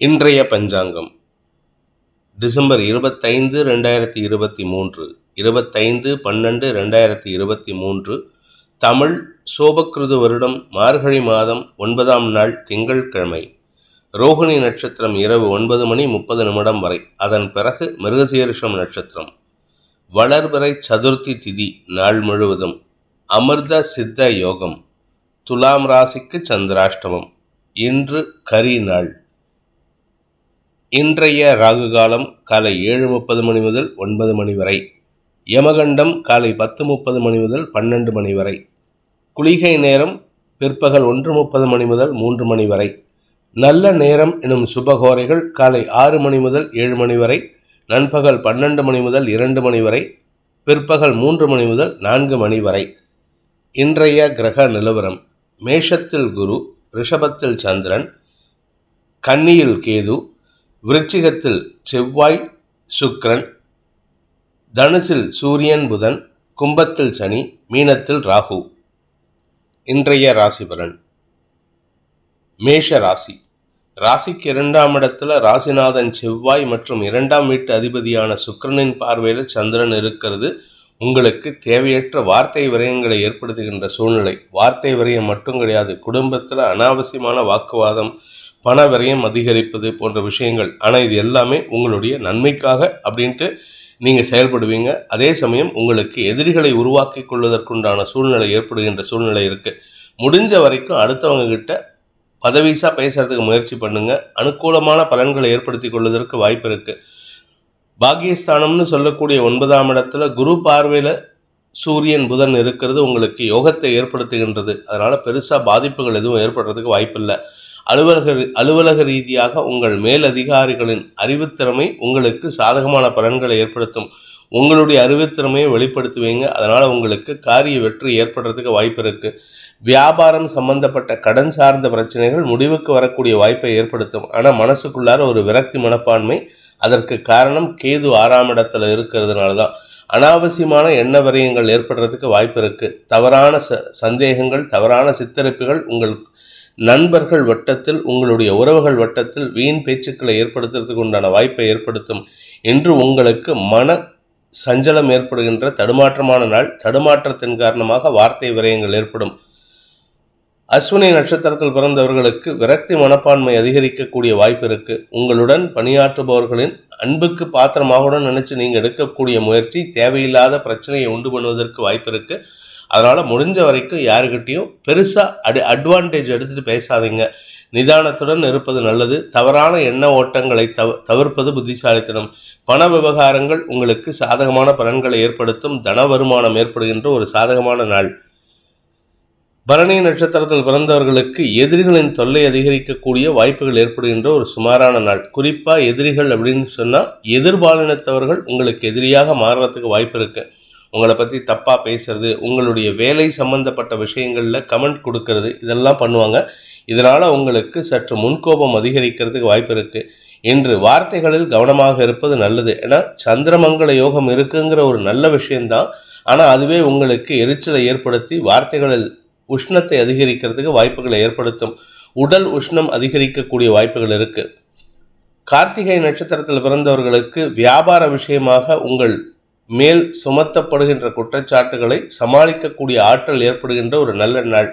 இன்றைய பஞ்சாங்கம் டிசம்பர் 25, 2023, 25/12/2023, தமிழ் சோபக்கிருது வருடம் மார்கழி மாதம் 9ஆம் நாள் திங்கட்கிழமை. ரோகிணி நட்சத்திரம் இரவு 9:30 வரை, அதன் பிறகு மிருகசீரிஷம் நட்சத்திரம். வளர்பிறை சதுர்த்தி திதி நாள் முழுவதும். அமிர்த சித்த யோகம். துலாம் ராசிக்கு சந்திராஷ்டமம். இன்று கரி நாள். இன்றைய ராகு காலம் காலை 7:30 முதல் 9 வரை. யமகண்டம் காலை 10:30 முதல் 12 வரை. குளிகை நேரம் பிற்பகல் 1:30 முதல் 3 வரை. நல்ல நேரம் எனும் சுபகோரைகள் காலை 6 முதல் 7 வரை, நண்பகல் 12 முதல் 2 வரை, பிற்பகல் 3 முதல் 4 வரை. இன்றைய கிரக நிலவரம்: மேஷத்தில் குரு, ரிஷபத்தில் சந்திரன், கன்னியில் கேது, விருச்சிகத்தில் செவ்வாய் சுக்கிரன், தனுசில் சூரியன் புதன், கும்பத்தில் சனி, மீனத்தில் ராகு. இன்றைய ராசி பலன். மேஷ ராசி. ராசிக்கு 2ஆம் இடத்துல ராசிநாதன் செவ்வாய் மற்றும் 2ஆம் வீட்டு அதிபதியான சுக்கிரனின் பார்வையில் சந்திரன் இருக்கிறது. உங்களுக்கு தேவையற்ற வார்த்தை விரயங்களை ஏற்படுத்துகின்ற சூழ்நிலை. வார்த்தை விரயம் மட்டும் கிடையாது, குடும்பத்தில் அனாவசியமான வாக்குவாதம், பண விரயம் அதிகரிப்பது போன்ற விஷயங்கள். ஆனால் இது எல்லாமே உங்களுடைய நன்மைக்காக அப்படின்ட்டு நீங்கள் செயல்படுவீங்க. அதே சமயம் உங்களுக்கு எதிரிகளை உருவாக்கி கொள்வதற்குண்டான சூழ்நிலை ஏற்படுகின்ற சூழ்நிலை இருக்குது. முடிஞ்ச வரைக்கும் அடுத்தவங்க கிட்ட பதவிசா பேசுறதுக்கு முயற்சி பண்ணுங்க. அனுகூலமான பலன்களை ஏற்படுத்தி கொள்வதற்கு வாய்ப்பு இருக்குது. பாக்கியஸ்தானம்னு சொல்லக்கூடிய 9ஆம் இடத்துல குரு பார்வையில் சூரியன் புதன் இருக்கிறது உங்களுக்கு யோகத்தை ஏற்படுத்துகின்றது. அதனால் பெருசாக பாதிப்புகள் எதுவும் ஏற்படுறதுக்கு வாய்ப்பில்லை. அலுவலக ரீதியாக உங்கள் மேலதிகாரிகளின் அறிவுத்திறமை உங்களுக்கு சாதகமான பலன்களை ஏற்படுத்தும். உங்களுடைய அறிவுத்திறமையை வெளிப்படுத்துவீங்க. அதனால் உங்களுக்கு காரிய வெற்றி ஏற்படுறதுக்கு வாய்ப்பு இருக்குது. வியாபாரம் சம்பந்தப்பட்ட கடன் சார்ந்த பிரச்சனைகள் முடிவுக்கு வரக்கூடிய வாய்ப்பை ஏற்படுத்தும். ஆனால் மனசுக்குள்ளார ஒரு விரக்தி மனப்பான்மை. அதற்கு காரணம் கேது 6ஆம் இடத்துல இருக்கிறதுனால தான். அனாவசியமான எண்ண விரயங்கள் ஏற்படுறதுக்கு வாய்ப்பு இருக்குது. தவறான சந்தேகங்கள், தவறான சித்தரிப்புகள் உங்கள் நண்பர்கள் வட்டத்தில், உங்களுடைய உறவுகள் வட்டத்தில் வீண் பேச்சுக்களை ஏற்படுத்துறதுக்கு உண்டான வாய்ப்பை ஏற்படுத்தும். என்று உங்களுக்கு மன சஞ்சலம் ஏற்படுகின்ற தடுமாற்றமான நாள். தடுமாற்றத்தின் காரணமாக வார்த்தை விரயங்கள் ஏற்படும். அஸ்வினி நட்சத்திரத்தில் பிறந்தவர்களுக்கு விரக்தி மனப்பான்மை அதிகரிக்கக்கூடிய வாய்ப்பு இருக்கு. உங்களுடன் பணியாற்றுபவர்களின் அன்புக்கு பாத்திரமாக நினைச்சு நீங்க எடுக்கக்கூடிய முயற்சி தேவையில்லாத பிரச்சனையை உண்டு பண்ணுவதற்கு வாய்ப்பு இருக்கு. அதனால முடிஞ்ச வரைக்கும் யாருக்கிட்டையும் பெருசா அட்வான்டேஜ் எடுத்துட்டு பேசாதீங்க. நிதானத்துடன் இருப்பது நல்லது. தவறான எண்ண ஓட்டங்களை தவிர்ப்பது புத்திசாலித்தனம். பண விவகாரங்கள் உங்களுக்கு சாதகமான பலன்களை ஏற்படுத்தும். தன வருமானம் ஏற்படுகின்ற ஒரு சாதகமான நாள். பரணி நட்சத்திரத்தில் பிறந்தவர்களுக்கு எதிரிகளின் தொல்லை அதிகரிக்கக்கூடிய வாய்ப்புகள் ஏற்படுகின்ற ஒரு சுமாரான நாள். குறிப்பா எதிரிகள் அப்படின்னு சொன்னா எதிர்பாலினத்தவர்கள் உங்களுக்கு எதிரியாக மாறுறதுக்கு வாய்ப்பு இருக்கு. உங்களை பற்றி தப்பாக பேசுறது, உங்களுடைய வேலை சம்பந்தப்பட்ட விஷயங்களில் கமெண்ட் கொடுக்கறது, இதெல்லாம் பண்ணுவாங்க. இதனால் உங்களுக்கு சற்று முன்கோபம் அதிகரிக்கிறதுக்கு வாய்ப்பு இருக்குது. இன்று வார்த்தைகளில் கவனமாக இருப்பது நல்லது. ஏன்னா சந்திரமங்கல யோகம் இருக்குங்கிற ஒரு நல்ல விஷயம்தான். ஆனால் அதுவே உங்களுக்கு எரிச்சலை ஏற்படுத்தி வார்த்தைகளில் உஷ்ணத்தை அதிகரிக்கிறதுக்கு வாய்ப்புகளை ஏற்படுத்தும். உடல் உஷ்ணம் அதிகரிக்கக்கூடிய வாய்ப்புகள் இருக்குது. கார்த்திகை நட்சத்திரத்தில் பிறந்தவர்களுக்கு வியாபார விஷயமாக உங்கள் மேல் சுமத்தப்படுகின்ற குற்றச்சாட்டுகளை சமாளிக்கக்கூடிய ஆற்றல் ஏற்படுகின்ற ஒரு நல்ல நாள்.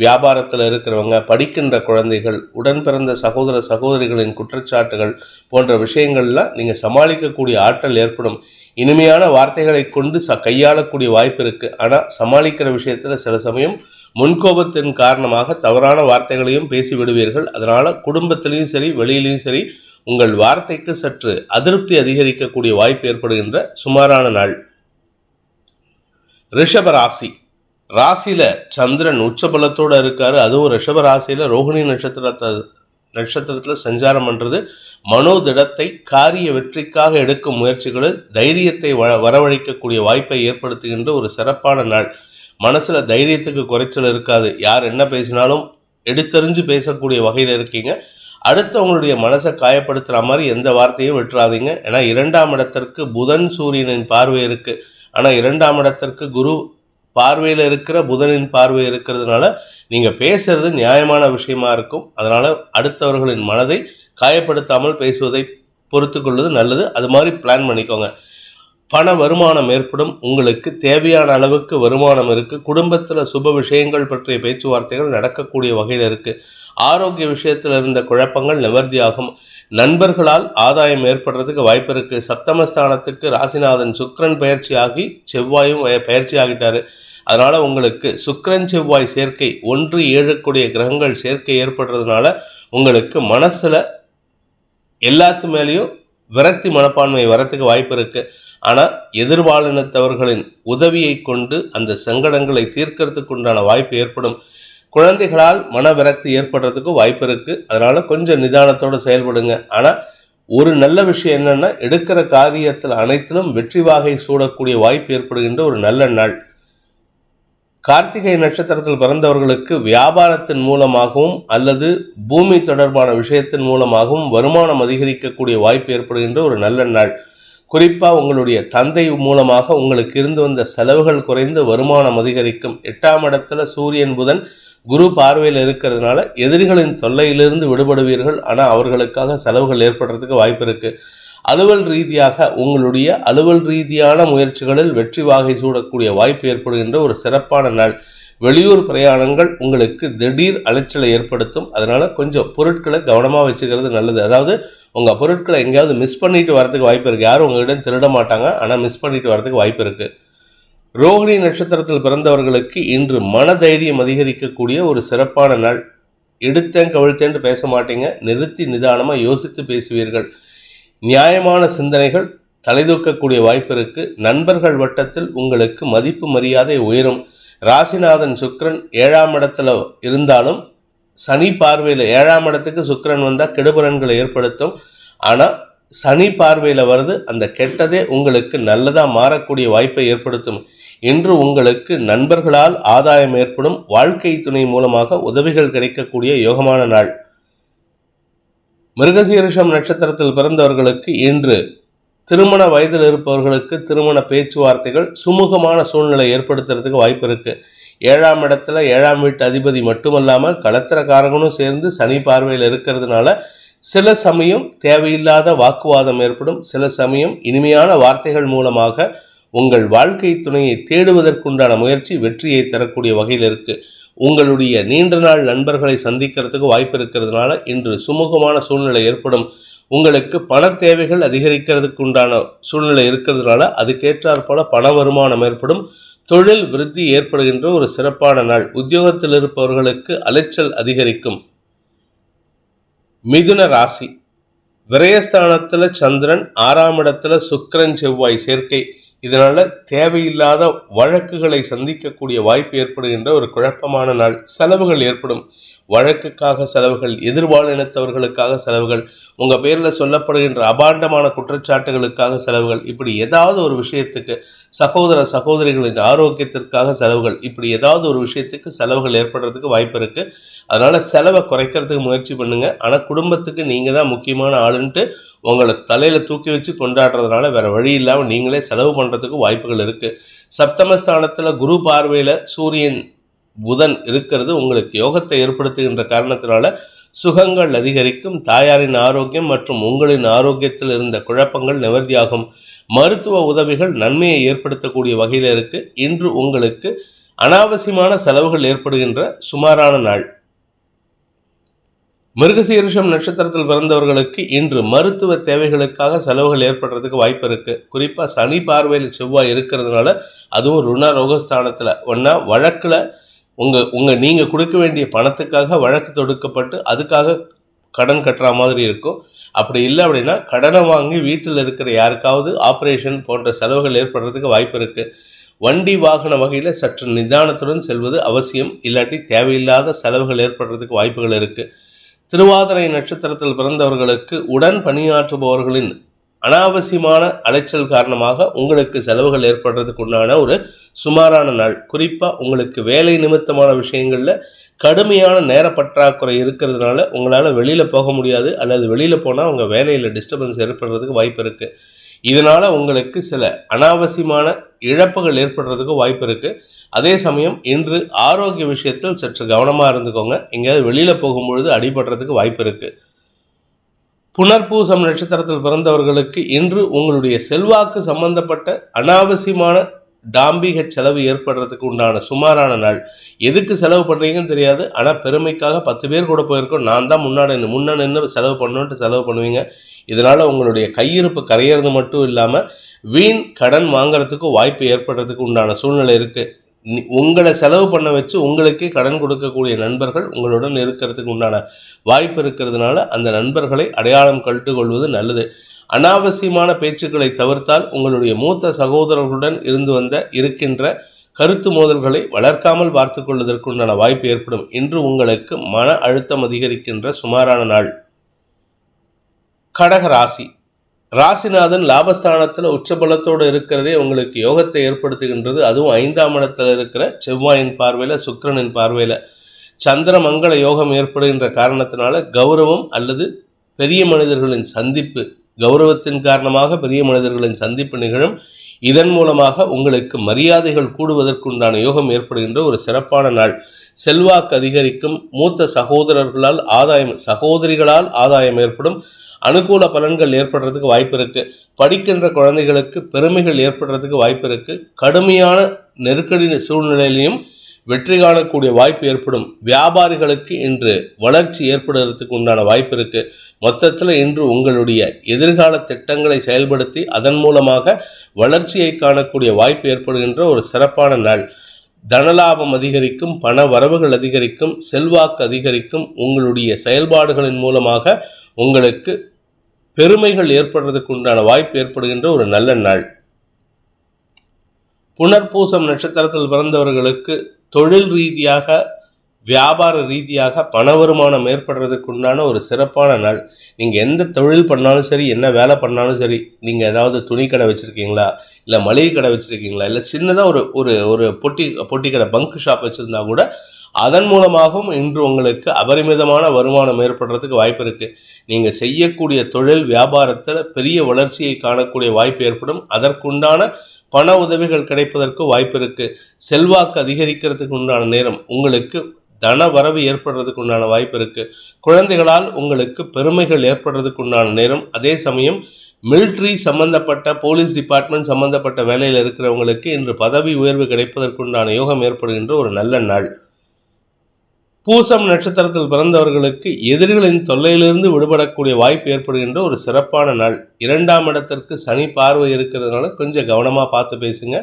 வியாபாரத்தில் இருக்கிறவங்க, படிக்கின்ற குழந்தைகள், உடன் பிறந்த சகோதர சகோதரிகளின் குற்றச்சாட்டுகள் போன்ற விஷயங்கள்லாம் நீங்கள் சமாளிக்கக்கூடிய ஆற்றல் ஏற்படும். இனிமையான வார்த்தைகளை கொண்டு கையாளக்கூடிய வாய்ப்பு இருக்குது. ஆனால் சமாளிக்கிற விஷயத்தில் சில சமயம் முன்கோபத்தின் காரணமாக தவறான வார்த்தைகளையும் பேசிவிடுவீர்கள். அதனால் குடும்பத்திலையும் சரி வெளியிலையும் சரி உங்கள் வார்த்தைக்கு சற்று அதிருப்தி அதிகரிக்கக்கூடிய வாய்ப்பு ஏற்படுகின்ற சுமாரான நாள். ரிஷப ராசி. ராசியில சந்திரன் உச்சபலத்தோடு இருக்காரு. அதுவும் ரிஷப ராசியில ரோகிணி நட்சத்திரத்துல சஞ்சாரம் பண்றது மனோதிடத்தை, காரிய வெற்றிக்காக எடுக்கும் முயற்சிகளில் தைரியத்தை வரவழைக்கக்கூடிய வாய்ப்பை ஏற்படுத்துகின்ற ஒரு சிறப்பான நாள். மனசுல தைரியத்துக்கு குறைச்சல் இருக்காது. யார் என்ன பேசினாலும் எடுத்தறிஞ்சு பேசக்கூடிய வகையில் இருக்கீங்க. அடுத்தவங்களுடைய மனசை காயப்படுத்துகிற மாதிரி எந்த வார்த்தையும் விட்டுறாதீங்க. ஏன்னா 2ஆம் இடத்திற்கு புதன் சூரியனின் பார்வை இருக்குது. ஆனால் 2ஆம் இடத்திற்கு குரு பார்வையில் இருக்கிற புதனின் பார்வை இருக்கிறதுனால நீங்கள் பேசுறது நியாயமான விஷயமா இருக்கும். அதனால் அடுத்தவர்களின் மனதை காயப்படுத்தாமல் பேசுவதை பொறுத்து கொள்வது நல்லது. அது மாதிரி பிளான் பண்ணிக்கோங்க. பண வருமானம் ஏற்படும். உங்களுக்கு தேவையான அளவுக்கு வருமானம் இருக்கு. குடும்பத்தில் சுப விஷயங்கள் பற்றிய பேச்சுவார்த்தைகள் நடக்கக்கூடிய வகையில் இருக்கு. ஆரோக்கிய விஷயத்தில் இருந்த குழப்பங்கள் நிவர்த்தியாகும். நண்பர்களால் ஆதாயம் ஏற்படுறதுக்கு வாய்ப்பு இருக்கு. சப்தமஸ்தானத்துக்கு ராசிநாதன் சுக்கிரன் பயிற்சியாகி செவ்வாயும் பயிற்சி ஆகிட்டாரு. அதனால உங்களுக்கு சுக்கிரன் செவ்வாய் சேர்க்கை 1-7 கூடிய கிரகங்கள் சேர்க்கை ஏற்படுறதுனால உங்களுக்கு மனசுல எல்லாத்து மேலேயும் விரக்தி மனப்பான்மை வரத்துக்கு வாய்ப்பு இருக்கு. ஆனா எதிர்பாலினத்தவர்களின் உதவியை கொண்டு அந்த சங்கடங்களை தீர்க்கறதுக்கு உண்டான வாய்ப்பு ஏற்படும். குழந்தைகளால் மன விரக்தி ஏற்படுறதுக்கு வாய்ப்பு இருக்கு. அதனால கொஞ்சம் நிதானத்தோடு செயல்படுங்க. ஆனா ஒரு நல்ல விஷயம் என்னன்னா, எடுக்கிற காரியத்தில் அனைத்திலும் வெற்றி வாகை சூடக்கூடிய வாய்ப்பு ஏற்படுகின்ற ஒரு நல்ல நாள். கார்த்திகை நட்சத்திரத்தில் பிறந்தவர்களுக்கு வியாபாரத்தின் மூலமாகவும் அல்லது பூமி தொடர்பான விஷயத்தின் மூலமாகவும் வருமானம் அதிகரிக்கக்கூடிய வாய்ப்பு ஏற்படுகின்ற ஒரு நல்ல நாள். குறிப்பாக உங்களுடைய தந்தை மூலமாக உங்களுக்கு இருந்து வந்த செலவுகள் குறைந்து வருமானம் அதிகரிக்கும். 8ஆம் இடத்துல சூரியன் புதன் குரு பார்வையில் இருக்கிறதுனால எதிரிகளின் தொல்லையிலிருந்து விடுபடுவீர்கள். ஆனால் அவர்களுக்காக செலவுகள் ஏற்படுறதுக்கு வாய்ப்பு இருக்கு. அலுவல் ரீதியாக உங்களுடைய அலுவல் ரீதியான முயற்சிகளில் வெற்றி வாகை சூடக்கூடிய வாய்ப்பு ஏற்படுகின்ற ஒரு சிறப்பான நாள். வெளியூர் பிரயாணங்கள் உங்களுக்கு திடீர் அலைச்சலை ஏற்படுத்தும். அதனால கொஞ்சம் பொருட்களை கவனமாக வச்சுக்கிறது நல்லது. அதாவது உங்கள் பொருட்களை எங்கேயாவது மிஸ் பண்ணிட்டு வரதுக்கு வாய்ப்பு இருக்குது. யாரும் உங்களிடம் திருட மாட்டாங்க, ஆனால் மிஸ் பண்ணிட்டு வரதுக்கு வாய்ப்பு இருக்குது. ரோகிணி நட்சத்திரத்தில் பிறந்தவர்களுக்கு இன்று மனதைரியம் அதிகரிக்கக்கூடிய ஒரு சிறப்பான நாள். எடுத்தேன் கவிழ்த்தேன் பேச மாட்டீங்க. நிறுத்தி நிதானமாக யோசித்து பேசுவீர்கள். நியாயமான சிந்தனைகள் தலைதூக்கக்கூடிய வாய்ப்பு இருக்கு. நண்பர்கள் வட்டத்தில் உங்களுக்கு மதிப்பு மரியாதை உயரும். ராசிநாதன் சுக்கிரன் 7ஆம் இடத்துல இருந்தாலும் சனி பார்வையில் 7ஆம் இடத்துக்கு சுக்கிரன் வந்தால் கெடுபலன்களை ஏற்படுத்தும். ஆனால் சனி பார்வையில் வருது, அந்த கெட்டதே உங்களுக்கு நல்லதாக மாறக்கூடிய வாய்ப்பை ஏற்படுத்தும். இன்று உங்களுக்கு நண்பர்களால் ஆதாயம் ஏற்படும். வாழ்க்கை துணை மூலமாக உதவிகள் கிடைக்கக்கூடிய யோகமான நாள். மிருகசீரிஷம் நட்சத்திரத்தில் பிறந்தவர்களுக்கு இன்று திருமண வயதில் இருப்பவர்களுக்கு திருமண பேச்சுவார்த்தைகள் சுமூகமான சூழ்நிலை ஏற்படுத்துறதுக்கு வாய்ப்பு இருக்கு. 7ஆம் இடத்துல 7ஆம் வீட்டு அதிபதி மட்டுமல்லாமல் களத்திரக்காரகனும் சேர்ந்து சனி பார்வையில் இருக்கிறதுனால சில சமயம் தேவையில்லாத வாக்குவாதம் ஏற்படும். சில சமயம் இனிமையான வார்த்தைகள் மூலமாக உங்கள் வாழ்க்கை துணையை தேடுவதற்குண்டான முயற்சி வெற்றியை தரக்கூடிய வகையில் இருக்கு. உங்களுடைய நீண்ட நாள் நண்பர்களை சந்திக்கிறதுக்கு வாய்ப்பு இருக்கிறதுனால இன்று சுமூகமான சூழ்நிலை ஏற்படும். உங்களுக்கு பண தேவைகள் அதிகரிக்கிறதுக்கு உண்டான சூழ்நிலை இருக்கிறதுனால அதுக்கேற்றாற் போல பண வருமானம் ஏற்படும். தொழில் விருத்தி ஏற்படுகின்ற ஒரு சிறப்பான நாள். உத்தியோகத்தில் இருப்பவர்களுக்கு அலைச்சல் அதிகரிக்கும். மிதுன ராசி. விரயஸ்தானத்தில் சந்திரன், 6ஆம் இடத்துல சுக்கிரன் செவ்வாய் சேர்க்கை. இதனால தேவையில்லாத வழக்குகளை சந்திக்கக்கூடிய வாய்ப்பு ஏற்படுகின்ற ஒரு குழப்பமான நாள். செலவுகள் ஏற்படும். வழக்குக்காக செலவுகள், எதிர்பாலினத்தவர்களுக்காக செலவுகள், உங்க பேர்ல சொல்லப்படுகின்ற அபாண்டமான குற்றச்சாட்டுகளுக்காக செலவுகள், இப்படி ஏதாவது ஒரு விஷயத்துக்கு, சகோதர சகோதரிகளின் ஆரோக்கியத்திற்காக செலவுகள், இப்படி ஏதாவது ஒரு விஷயத்துக்கு செலவுகள் ஏற்படுறதுக்கு வாய்ப்பு இருக்கு. அதனால செலவை குறைக்கிறதுக்கு முயற்சி பண்ணுங்க. ஆனா குடும்பத்துக்கு நீங்க தான் முக்கியமான ஆளுன்ட்டு உங்களை தலையில தூக்கி வச்சு கொண்டாடுறதுனால வேற வழி இல்லாமல் நீங்களே செலவு பண்றதுக்கு வாய்ப்புகள் இருக்கு. சப்தமஸ்தானத்துல குரு பார்வையில சூரியன் புதன் இருக்கிறது உங்களுக்கு யோகத்தை ஏற்படுத்துகின்ற காரணத்தினால சுகங்கள் அதிகரிக்கும். தாயாரின் ஆரோக்கியம் மற்றும் உங்களின் ஆரோக்கியத்தில் இருந்த குழப்பங்கள் நிவர்த்தியாகும். மருத்துவ உதவிகள் நன்மையை ஏற்படுத்தக்கூடிய வகையில் இருக்கு. இன்று உங்களுக்கு அனாவசியமான செலவுகள் ஏற்படுகின்ற சுமாரான நாள். மிருகசீரிஷம் நட்சத்திரத்தில் பிறந்தவர்களுக்கு இன்று மருத்துவ தேவைகளுக்காக செலவுகள் ஏற்படுறதுக்கு வாய்ப்பு இருக்கு. குறிப்பா சனி பார்வையில் செவ்வாய் இருக்கிறதுனால, அதுவும் ருண ரோகஸ்தானத்துல ஒன்னா வழக்குல நீங்க கொடுக்க வேண்டிய பணத்துக்காக வழக்கு தொடுக்கப்பட்டு அதுக்காக கடன் கட்டுற மாதிரி இருக்கும். அப்படி இல்லை அப்படின்னா கடனை வாங்கி வீட்டில் இருக்கிற யாருக்காவது ஆபரேஷன் போன்ற செலவுகள் ஏற்படுறதுக்கு வாய்ப்பு இருக்கு. வண்டி வாகன வகையில சற்று நிதானத்துடன் செல்வது அவசியம். இல்லாட்டி தேவையில்லாத செலவுகள் ஏற்படுறதுக்கு வாய்ப்புகள் இருக்கு. திருவாதிரை நட்சத்திரத்தில் பிறந்தவர்களுக்கு உடன் பணியாற்றுபவர்களின் அனாவசியமான அலைச்சல் காரணமாக உங்களுக்கு செலவுகள் ஏற்படுறதுக்கு உண்டான ஒரு சுமாரான நாள். குறிப்பா உங்களுக்கு வேலை நிமித்தமான விஷயங்கள்ல கடுமையான நேர பற்றாக்குறை இருக்கிறதுனால உங்களால வெளியில போக முடியாது, அல்லது வெளியில போனா உங்க வேலையில டிஸ்டர்பன்ஸ் ஏற்படுறதுக்கு வாய்ப்பு இருக்கு. இதனால உங்களுக்கு சில அனாவசியமான இழப்புகள் ஏற்படுறதுக்கு வாய்ப்பு இருக்கு. அதே சமயம் இன்று ஆரோக்கிய விஷயத்தில் சற்று கவனமா இருந்துக்கோங்க. எங்கேயாவது வெளியில போகும்பொழுது அடிபடுறதுக்கு வாய்ப்பு இருக்கு. புனர்பூசம் நட்சத்திரத்தில் பிறந்தவர்களுக்கு இன்று உங்களுடைய செல்வாக்கு சம்பந்தப்பட்ட அனாவசியமான டாம்பிக செலவு ஏற்படுறதுக்கு உண்டான சுமாரான நாள். எதுக்கு செலவு பண்ணுறீங்கன்னு தெரியாது, ஆனால் பெருமைக்காக 10 பேர் கூட போயிருக்கோம், நான் தான் முன்ன நின்று செலவு பண்ணணுன்ட்டு செலவு பண்ணுவீங்க. இதனால் உங்களுடைய கையிருப்பு கரையிறது மட்டும் இல்லாமல் வீண் கடன் வாங்கிறதுக்கு வாய்ப்பு ஏற்படுறதுக்கு உண்டான சூழ்நிலை இருக்குது. உங்களை செலவு பண்ண வச்சு உங்களுக்கே கடன் கொடுக்கக்கூடிய நண்பர்கள் உங்களுடன் இருக்கிறதுக்கு உண்டான வாய்ப்பு இருக்கிறதுனால அந்த நண்பர்களை அடையாளம் கண்டு கொள்வது நல்லது. அனாவசியமான பேச்சுக்களை தவிர்த்தால் உங்களுடைய மூத்த சகோதரர்களுடன் இருக்கின்ற கருத்து மோதல்களை வளர்க்காமல் பார்த்து கொள்வதற்குண்டான வாய்ப்பு ஏற்படும். இன்று உங்களுக்கு மன அழுத்தம் அதிகரிக்கின்ற சுமாரான நாள். கடக ராசி. ராசிநாதன் லாபஸ்தானத்தில் உச்சபலத்தோடு இருக்கிறதே உங்களுக்கு யோகத்தை ஏற்படுத்துகின்றது. அதுவும் 5ஆம் இடத்துல இருக்கிற செவ்வாயின் பார்வையில், சுக்கிரனின் பார்வையில் சந்திர மங்கள யோகம் ஏற்படுகின்ற காரணத்தினால கௌரவம் அல்லது பெரிய மனிதர்களின் சந்திப்பு, கௌரவத்தின் காரணமாக பெரிய மனிதர்களின் சந்திப்பு நிகழும். இதன் மூலமாக உங்களுக்கு மரியாதைகள் கூடுவதற்குண்டான யோகம் ஏற்படுகின்ற ஒரு சிறப்பான நாள். செல்வாக்கு அதிகரிக்கும். மூத்த சகோதரிகளால் ஆதாயம் ஏற்படும். அனுகூல பலன்கள் ஏற்படுறதுக்கு வாய்ப்பு இருக்கு. படிக்கின்ற குழந்தைகளுக்கு பெருமைகள் ஏற்படுறதுக்கு வாய்ப்பு இருக்கு. கடுமையான நெருக்கடி சூழ்நிலையிலையும் வெற்றி காணக்கூடிய வாய்ப்பு ஏற்படும். வியாபாரிகளுக்கு இன்று வளர்ச்சி ஏற்படுறதுக்கு உண்டான வாய்ப்பு இருக்கு. மொத்தத்தில் இன்று உங்களுடைய எதிர்கால திட்டங்களை செயல்படுத்தி அதன் மூலமாக வளர்ச்சியை காணக்கூடிய வாய்ப்பு ஏற்படுகின்ற ஒரு சிறப்பான நாள். தனலாபம் அதிகரிக்கும், பண வரவுகள் அதிகரிக்கும், செல்வாக்கு அதிகரிக்கும். உங்களுடைய செயல்பாடுகளின் மூலமாக உங்களுக்கு பெருமைகள் ஏற்படுறதுக்கு உண்டான வாய்ப்பு ஏற்படுகின்ற ஒரு நல்ல நாள். புனர்பூசம் நட்சத்திரத்தில் பிறந்தவர்களுக்கு தொழில் ரீதியாக, வியாபார ரீதியாக பண வருமானம் ஏற்படுறதுக்கு உண்டான ஒரு சிறப்பான நாள். நீங்கள் எந்த தொழில் பண்ணாலும் சரி, என்ன வேலை பண்ணாலும் சரி, நீங்கள் ஏதாவது துணி கடை வச்சுருக்கீங்களா, இல்லை மளிகை கடை வச்சுருக்கீங்களா, இல்லை சின்னதாக ஒரு ஒரு பொட்டி கடை பங்க் ஷாப் வச்சுருந்தா கூட அதன் மூலமாகவும் இன்று உங்களுக்கு அபரிமிதமான வருமானம் ஏற்படுறதுக்கு வாய்ப்பு இருக்குது. நீங்கள் செய்யக்கூடிய தொழில் வியாபாரத்தில் பெரிய வளர்ச்சியை காணக்கூடிய வாய்ப்பு ஏற்படும். அதற்குண்டான பண உதவிகள் கிடைப்பதற்கு வாய்ப்பு இருக்கு. செல்வாக்கு அதிகரிக்கிறதுக்கு உண்டான நேரம். உங்களுக்கு தன வரவு ஏற்படுறதுக்கு உண்டான வாய்ப்பு இருக்கு. குழந்தைகளால் உங்களுக்கு பெருமைகள் ஏற்படுறதுக்கு உண்டான நேரம். அதே சமயம் மிலிட்ரி சம்பந்தப்பட்ட, போலீஸ் டிபார்ட்மெண்ட் சம்பந்தப்பட்ட வேலையில் இருக்கிறவங்களுக்கு இன்று பதவி உயர்வு கிடைப்பதற்குண்டான யோகம் ஏற்படுகின்ற ஒரு நல்ல நாள். பூசம் நட்சத்திரத்தில் பிறந்தவர்களுக்கு எதிரிகளின் தொல்லையிலிருந்து விடுபடக்கூடிய வாய்ப்பு ஏற்படுகின்ற ஒரு சிறப்பான நாள். 2ஆம் இடத்திற்கு சனி பார்வை இருக்கிறதுனால கொஞ்சம் கவனமாக பார்த்து பேசுங்க.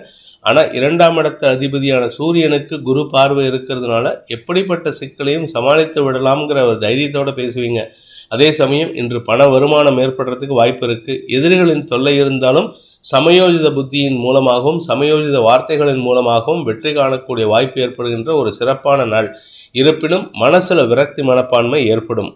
ஆனால் 2ஆம் இடத்து அதிபதியான சூரியனுக்கு குரு பார்வை இருக்கிறதுனால எப்படிப்பட்ட சிக்கலையும் சமாளித்து விடலாம்ங்கிற ஒரு தைரியத்தோடு பேசுவீங்க. அதே சமயம் இன்று பண வருமானம் ஏற்படுறதுக்கு வாய்ப்பு இருக்குது. எதிரிகளின் தொல்லை இருந்தாலும் சமயோஜித புத்தியின் மூலமாகவும் சமயோஜித வார்த்தைகளின் மூலமாகவும் வெற்றி காணக்கூடிய வாய்ப்பு ஏற்படுகின்ற ஒரு சிறப்பான நாள். இருப்பினும் மனசுல விரக்தி மனப்பான்மை ஏற்படும்.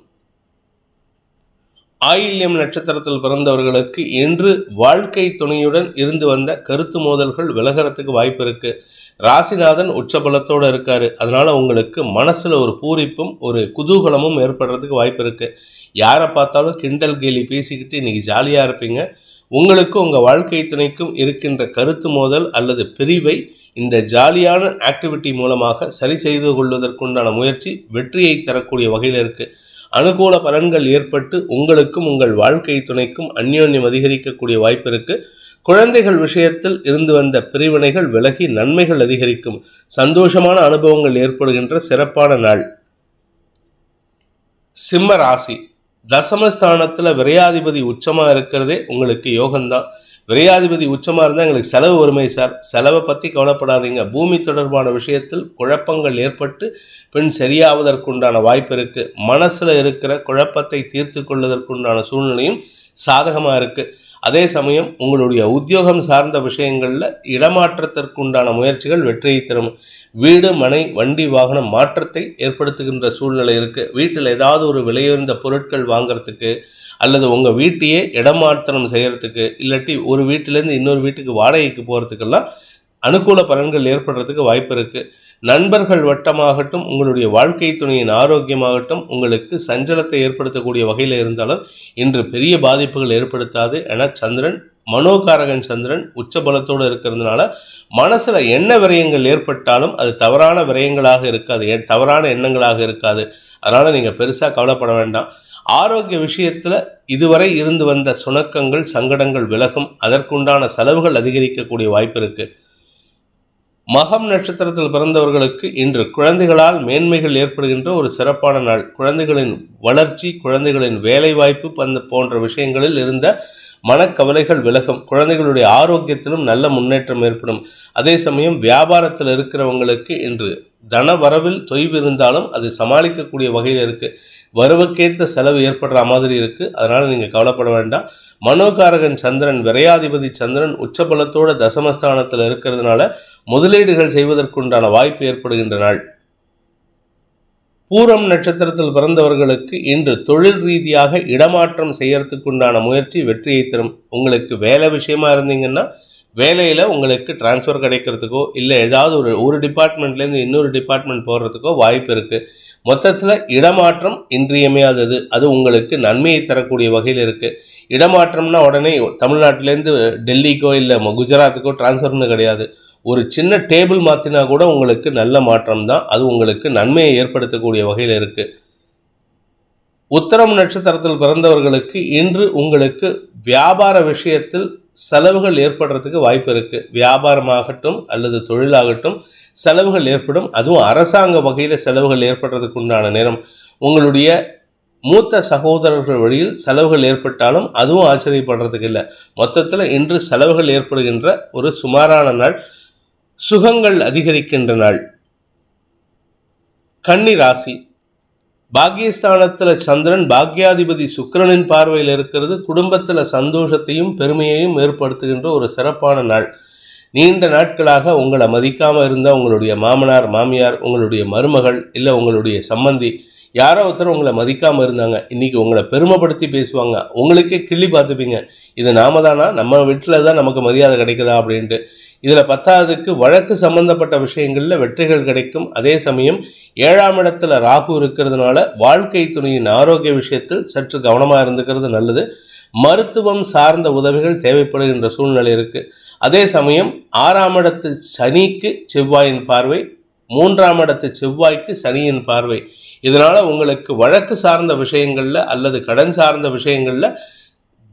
ஆயில்யம் நட்சத்திரத்தில் பிறந்தவர்களுக்கு இன்று வாழ்க்கை துணையுடன் இருந்து வந்த கருத்து மோதல்கள் விலகிறதுக்கு வாய்ப்பு இருக்கு. ராசிநாதன் உச்சபலத்தோடு இருக்காரு. அதனால உங்களுக்கு மனசுல ஒரு பூரிப்பும் ஒரு குதூகலமும் ஏற்படுறதுக்கு வாய்ப்பு இருக்கு. யாரை பார்த்தாலும் கிண்டல் கேலி பேசிக்கிட்டு இன்னைக்கு ஜாலியா இருப்பீங்க. உங்களுக்கும் உங்க வாழ்க்கை துணைக்கும் இருக்கின்ற கருத்து மோதல் அல்லது பிரிவை இந்த ஜாலியான ஆக்டிவிட்டி மூலமாக சரி செய்து கொள்வதற்குண்டான முயற்சி வெற்றியை தரக்கூடிய வகையில் இருக்கு. அனுகூல பலன்கள் ஏற்பட்டு உங்களுக்கும் உங்கள் வாழ்க்கை துணைக்கும் அந்யோன்யம் அதிகரிக்கக்கூடிய வாய்ப்பு இருக்கு. குழந்தைகள் விஷயத்தில் இருந்து வந்த பிரிவினைகள் விலகி நன்மைகள் அதிகரிக்கும். சந்தோஷமான அனுபவங்கள் ஏற்படுகின்ற சிறப்பான நாள். சிம்ம ராசி. தசமஸ்தானத்துல விரையாதிபதி உச்சமா இருக்கிறதே உங்களுக்கு யோகம்தான். விரையாதிபதி உச்சமாக இருந்தால் எங்களுக்கு செலவு வருமே சார். செலவை பற்றி கவலைப்படாதீங்க. பூமி தொடர்பான விஷயத்தில் குழப்பங்கள் ஏற்பட்டு பின் சரியாவதற்குண்டான வாய்ப்பு இருக்குது. மனசில் இருக்கிற குழப்பத்தை தீர்த்து கொள்வதற்குண்டான சூழ்நிலையும் சாதகமாக இருக்குது. அதே சமயம் உங்களுடைய உத்தியோகம் சார்ந்த விஷயங்களில் இடமாற்றத்திற்குண்டான முயற்சிகள் வெற்றியை தரும். வீடு, மனை, வண்டி, வாகனம் மாற்றத்தை ஏற்படுத்துகின்ற சூழ்நிலை இருக்குது. வீட்டில் ஏதாவது ஒரு விலையுயர்ந்த பொருட்கள் வாங்கிறதுக்கு அல்லது உங்கள் வீட்டையே இடமாற்றம் செய்கிறதுக்கு, இல்லாட்டி ஒரு வீட்டிலேருந்து இன்னொரு வீட்டுக்கு வாடகைக்கு போகிறதுக்கெல்லாம் அனுகூல பலன்கள் ஏற்படுறதுக்கு வாய்ப்பு இருக்குது. நண்பர்கள் வட்டமாகட்டும், உங்களுடைய வாழ்க்கை துணையின் ஆரோக்கியமாகட்டும் உங்களுக்கு சஞ்சலத்தை ஏற்படுத்தக்கூடிய வகையில் இருந்தாலும் இன்று பெரிய பாதிப்புகள் ஏற்படுத்தாது. என சந்திரன், மனோகாரகன் சந்திரன் உச்சபலத்தோடு இருக்கிறதுனால மனசில் என்ன விரயங்கள் ஏற்பட்டாலும் அது தவறான விரயங்களாக இருக்காது, தவறான எண்ணங்களாக இருக்காது. அதனால் நீங்கள் பெருசாக கவலைப்பட வேண்டாம். ஆரோக்கிய விஷயத்துல இதுவரை இருந்து வந்த சுணக்கங்கள் சங்கடங்கள் விலகும். அதற்குண்டான செலவுகள் அதிகரிக்கக்கூடிய வாய்ப்பு இருக்கு. மகம் நட்சத்திரத்தில் பிறந்தவர்களுக்கு இன்று குழந்தைகளால் மேன்மைகள் ஏற்படுகின்ற ஒரு சிறப்பான நாள். குழந்தைகளின் வளர்ச்சி, குழந்தைகளின் வேலை வாய்ப்பு போன்ற விஷயங்களில் இருந்த மனக்கவலைகள் விலகும். குழந்தைகளுடைய ஆரோக்கியத்திலும் நல்ல முன்னேற்றம் ஏற்படும். அதே சமயம் வியாபாரத்தில் இருக்கிறவங்களுக்கு இன்று தன வரவில் தொய்வு இருந்தாலும் அது சமாளிக்கக்கூடிய வகையில் இருக்கு. வருவக்கேற்ற செலவு ஏற்படுற மாதிரி இருக்கு. அதனால நீங்க கவலைப்பட வேண்டாம். மனோகாரகன் சந்திரன், விரையாதிபதி சந்திரன் உச்சபலத்தோட தசமஸ்தானத்தில் இருக்கிறதுனால முதலீடுகள் செய்வதற்குண்டான வாய்ப்பு ஏற்படுகின்ற நாள். பூரம் நட்சத்திரத்தில் பிறந்தவர்களுக்கு இன்று தொழில் ரீதியாக இடமாற்றம் செய்யறதுக்கு உண்டான முயற்சி வெற்றியை தரும். உங்களுக்கு வேலை விஷயமா இருந்தீங்கன்னா வேலையில் உங்களுக்கு டிரான்ஸ்ஃபர் கிடைக்கிறதுக்கோ இல்லை ஏதாவது ஒரு டிபார்ட்மெண்ட்லேருந்து இன்னொரு டிபார்ட்மெண்ட் போடுறதுக்கோ வாய்ப்பு இருக்குது. மொத்தத்தில் இடமாற்றம் இன்றியமையாதது. அது உங்களுக்கு நன்மையை தரக்கூடிய வகையில் இருக்குது. இடமாற்றம்னா உடனே தமிழ்நாட்டிலேருந்து டெல்லிக்கோ இல்லை குஜராத்துக்கோ டிரான்ஸ்ஃபர்னு கிடையாது. ஒரு சின்ன டேபிள் மாற்றினா கூட உங்களுக்கு நல்ல மாற்றம் தான். அது உங்களுக்கு நன்மையை ஏற்படுத்தக்கூடிய வகையில் இருக்குது. உத்தரம் நட்சத்திரத்தில் பிறந்தவர்களுக்கு இன்று உங்களுக்கு வியாபார விஷயத்தில் செலவுகள் ஏற்படுறதுக்கு வாய்ப்பு இருக்கு. வியாபாரமாகட்டும் அல்லது தொழிலாகட்டும் செலவுகள் ஏற்படும். அதுவும் அரசாங்க வகையில் செலவுகள் ஏற்படுறதுக்கு உண்டான நேரம். உங்களுடைய மூத்த சகோதரர்கள் வழியில் செலவுகள் ஏற்பட்டாலும் அதுவும் ஆச்சரியப்படுறதுக்கு இல்லை. மொத்தத்தில் இன்று செலவுகள் ஏற்படுகின்ற ஒரு சுமாரான நாள். சுகங்கள் அதிகரிக்கின்ற நாள். கன்னி ராசி. பாக்கியஸ்தானத்தில் சந்திரன் பாக்யாதிபதி சுக்கிரனின் பார்வையில் இருக்கிறது. குடும்பத்தில் சந்தோஷத்தையும் பெருமையையும் ஏற்படுத்துகின்ற ஒரு சிறப்பான நாள். நீண்ட நாட்களாக உங்களை மதிக்காமல் இருந்த உங்களுடைய மாமனார் மாமியார், உங்களுடைய மருமகள் இல்லை உங்களுடைய சம்பந்தி யாரோ ஒருத்தர் உங்களை மதிக்காமல் இருந்தாங்க. இன்னைக்கு உங்களை பெருமைப்படுத்தி பேசுவாங்க. உங்களுக்கே கிள்ளி பார்த்துப்பீங்க, இது நாம தானா, நம்ம வீட்டில் தான் நமக்கு மரியாதை கிடைக்குதா அப்படின்ட்டு. இதில் பத்தாவதுக்கு வழக்கு சம்பந்தப்பட்ட விஷயங்களில் வெற்றிகள் கிடைக்கும். அதே சமயம் 7ஆம் இடத்துல ராகு இருக்கிறதுனால வாழ்க்கை துணையின் ஆரோக்கிய விஷயத்தில் சற்று கவனமாக இருந்துக்கிறது நல்லது. மருத்துவம் சார்ந்த உதவிகள் தேவைப்படுகின்ற சூழ்நிலை இருக்குது. அதே சமயம் 6ஆம் இடத்து சனிக்கு செவ்வாயின் பார்வை, 3ஆம் இடத்து செவ்வாய்க்கு சனியின் பார்வை. இதனால் உங்களுக்கு வழக்கு சார்ந்த விஷயங்களில் அல்லது கடன் சார்ந்த விஷயங்களில்